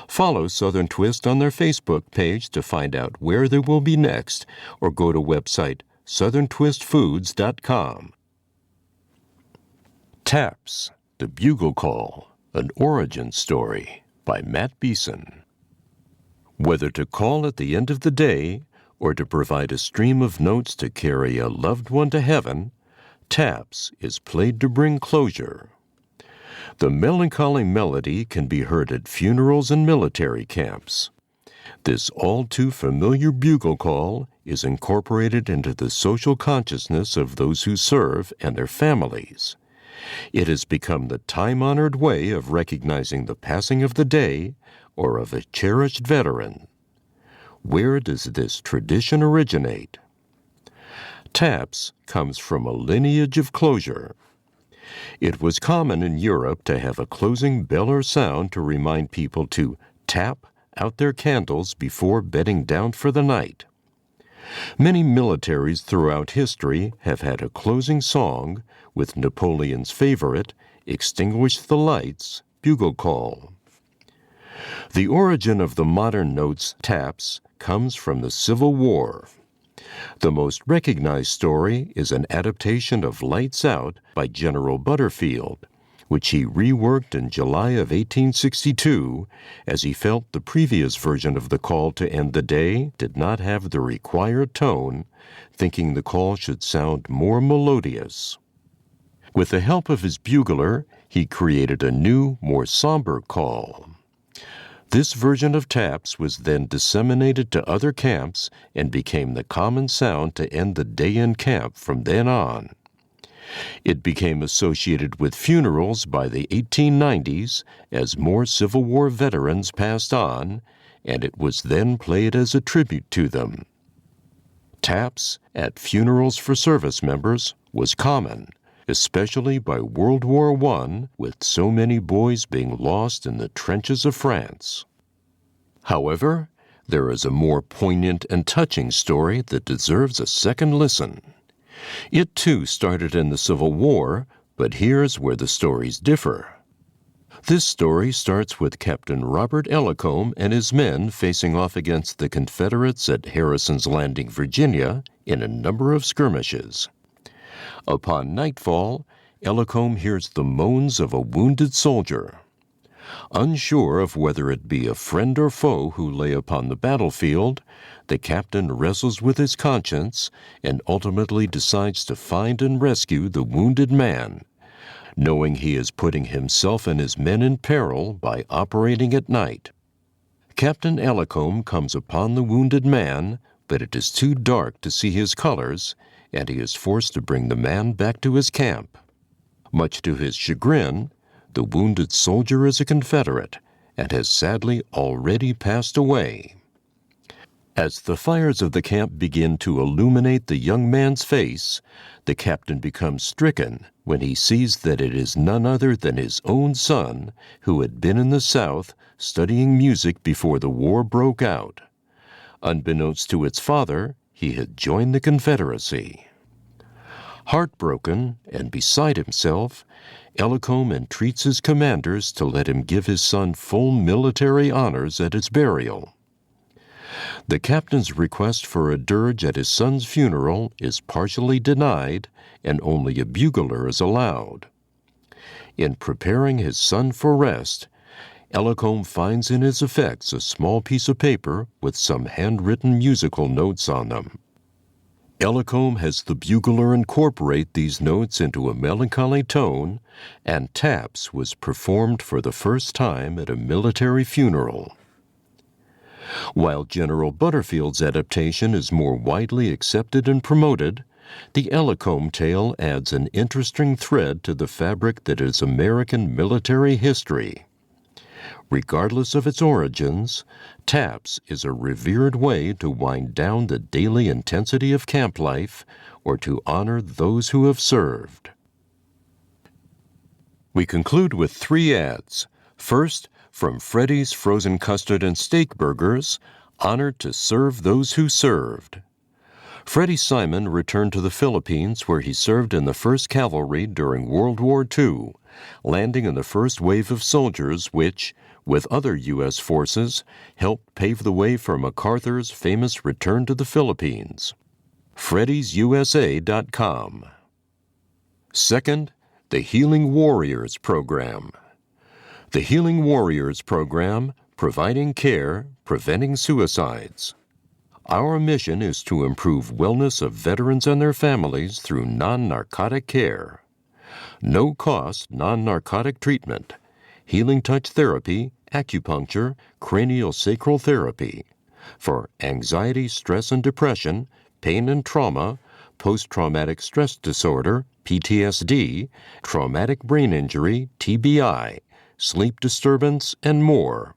Follow Southern Twist on their Facebook page to find out where they will be next, or go to website southerntwistfoods.com. Taps, the Bugle Call, an origin story by Matt Beeson. Whether to call at the end of the day or to provide a stream of notes to carry a loved one to heaven, taps is played to bring closure. The melancholy melody can be heard at funerals and military camps. This all-too-familiar bugle call is incorporated into the social consciousness of those who serve and their families. It has become the time-honored way of recognizing the passing of the day or of a cherished veteran. Where does this tradition originate? Taps comes from a lineage of closure. It was common in Europe to have a closing bell or sound to remind people to tap out their candles before bedding down for the night. Many militaries throughout history have had a closing song, with Napoleon's favorite, Extinguish the Lights, bugle call. The origin of the modern notes taps comes from the Civil War. The most recognized story is an adaptation of Lights Out by General Butterfield, which he reworked in July of 1862 as he felt the previous version of the call to end the day did not have the required tone, thinking the call should sound more melodious. With the help of his bugler, he created a new, more somber call. This version of taps was then disseminated to other camps and became the common sound to end the day in camp from then on. It became associated with funerals by the 1890s as more Civil War veterans passed on, and it was then played as a tribute to them. Taps at funerals for service members was common, especially by World War I, with so many boys being lost in the trenches of France. However, there is a more poignant and touching story that deserves a second listen. It too started in the Civil War, but here's where the stories differ. This story starts with Captain Robert Ellicombe and his men facing off against the Confederates at Harrison's Landing, Virginia, in a number of skirmishes. Upon nightfall, Ellicombe hears the moans of a wounded soldier. Unsure of whether it be a friend or foe who lay upon the battlefield, the captain wrestles with his conscience and ultimately decides to find and rescue the wounded man, knowing he is putting himself and his men in peril by operating at night. Captain Ellicombe comes upon the wounded man, but it is too dark to see his colors, and he is forced to bring the man back to his camp. Much to his chagrin, the wounded soldier is a Confederate and has sadly already passed away. As the fires of the camp begin to illuminate the young man's face, the captain becomes stricken when he sees that it is none other than his own son, who had been in the South studying music before the war broke out. Unbeknownst to its father, he had joined the Confederacy. Heartbroken and beside himself, Ellicombe entreats his commanders to let him give his son full military honors at his burial. The captain's request for a dirge at his son's funeral is partially denied, and only a bugler is allowed. In preparing his son for rest, Ellicombe finds in his effects a small piece of paper with some handwritten musical notes on them. Ellicombe has the bugler incorporate these notes into a melancholy tone, and taps was performed for the first time at a military funeral. While General Butterfield's adaptation is more widely accepted and promoted, the Ellicombe tale adds an interesting thread to the fabric that is American military history. Regardless of its origins, taps is a revered way to wind down the daily intensity of camp life or to honor those who have served. We conclude with 3 ads. First, from Freddy's Frozen Custard and Steak Burgers, honored to serve those who served. Freddie Simon returned to the Philippines, where he served in the 1st Cavalry during World War II, landing in the first wave of soldiers which, with other U.S. forces, helped pave the way for MacArthur's famous return to the Philippines. Freddy'sUSA.com. Second, the Healing Warriors Program. The Healing Warriors Program, providing care, preventing suicides. Our mission is to improve wellness of veterans and their families through non-narcotic care. No-cost non-narcotic treatment, healing touch therapy, acupuncture, craniosacral therapy. For anxiety, stress and depression, pain and trauma, post-traumatic stress disorder, PTSD, traumatic brain injury, TBI, sleep disturbance, and more.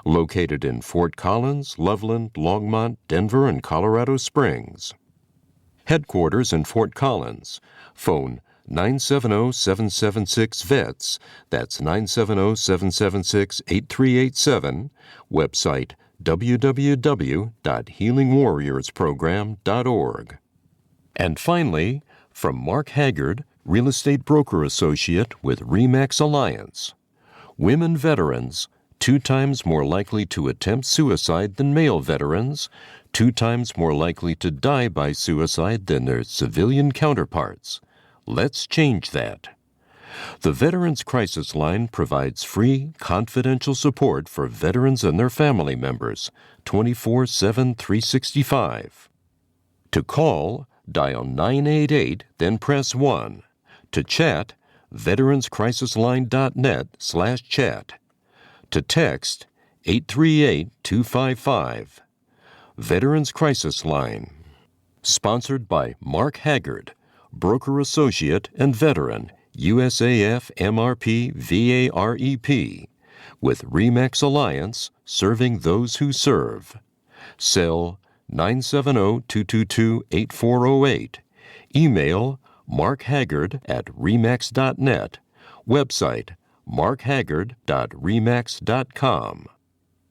Located in Fort Collins, Loveland, Longmont, Denver, and Colorado Springs. Headquarters in Fort Collins. Phone 970-776-VETS. That's 970-776-8387. Website www.healingwarriorsprogram.org. And finally, from Mark Haggard, Real Estate Broker Associate with RE/MAX Alliance. Women veterans, 2 times more likely to attempt suicide than male veterans, 2 times more likely to die by suicide than their civilian counterparts. Let's change that. The Veterans Crisis Line provides free, confidential support for veterans and their family members, 24/7, 365. To call, dial 988, then press 1. To chat, veteranscrisisline.net/chat. To text, 838-255. Veterans Crisis Line. Sponsored by Mark Haggard, Broker Associate and Veteran, USAF MRP VAREP, with RE/MAX Alliance, serving those who serve. Cell 970-222-8408. Email markhaggard@remax.net. Website markhaggard.remax.com.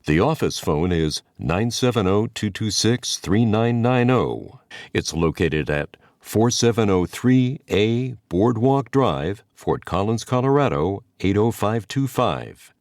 The office phone is 970-226-3990. It's located at 4703A Boardwalk Drive, Fort Collins, Colorado, 80525.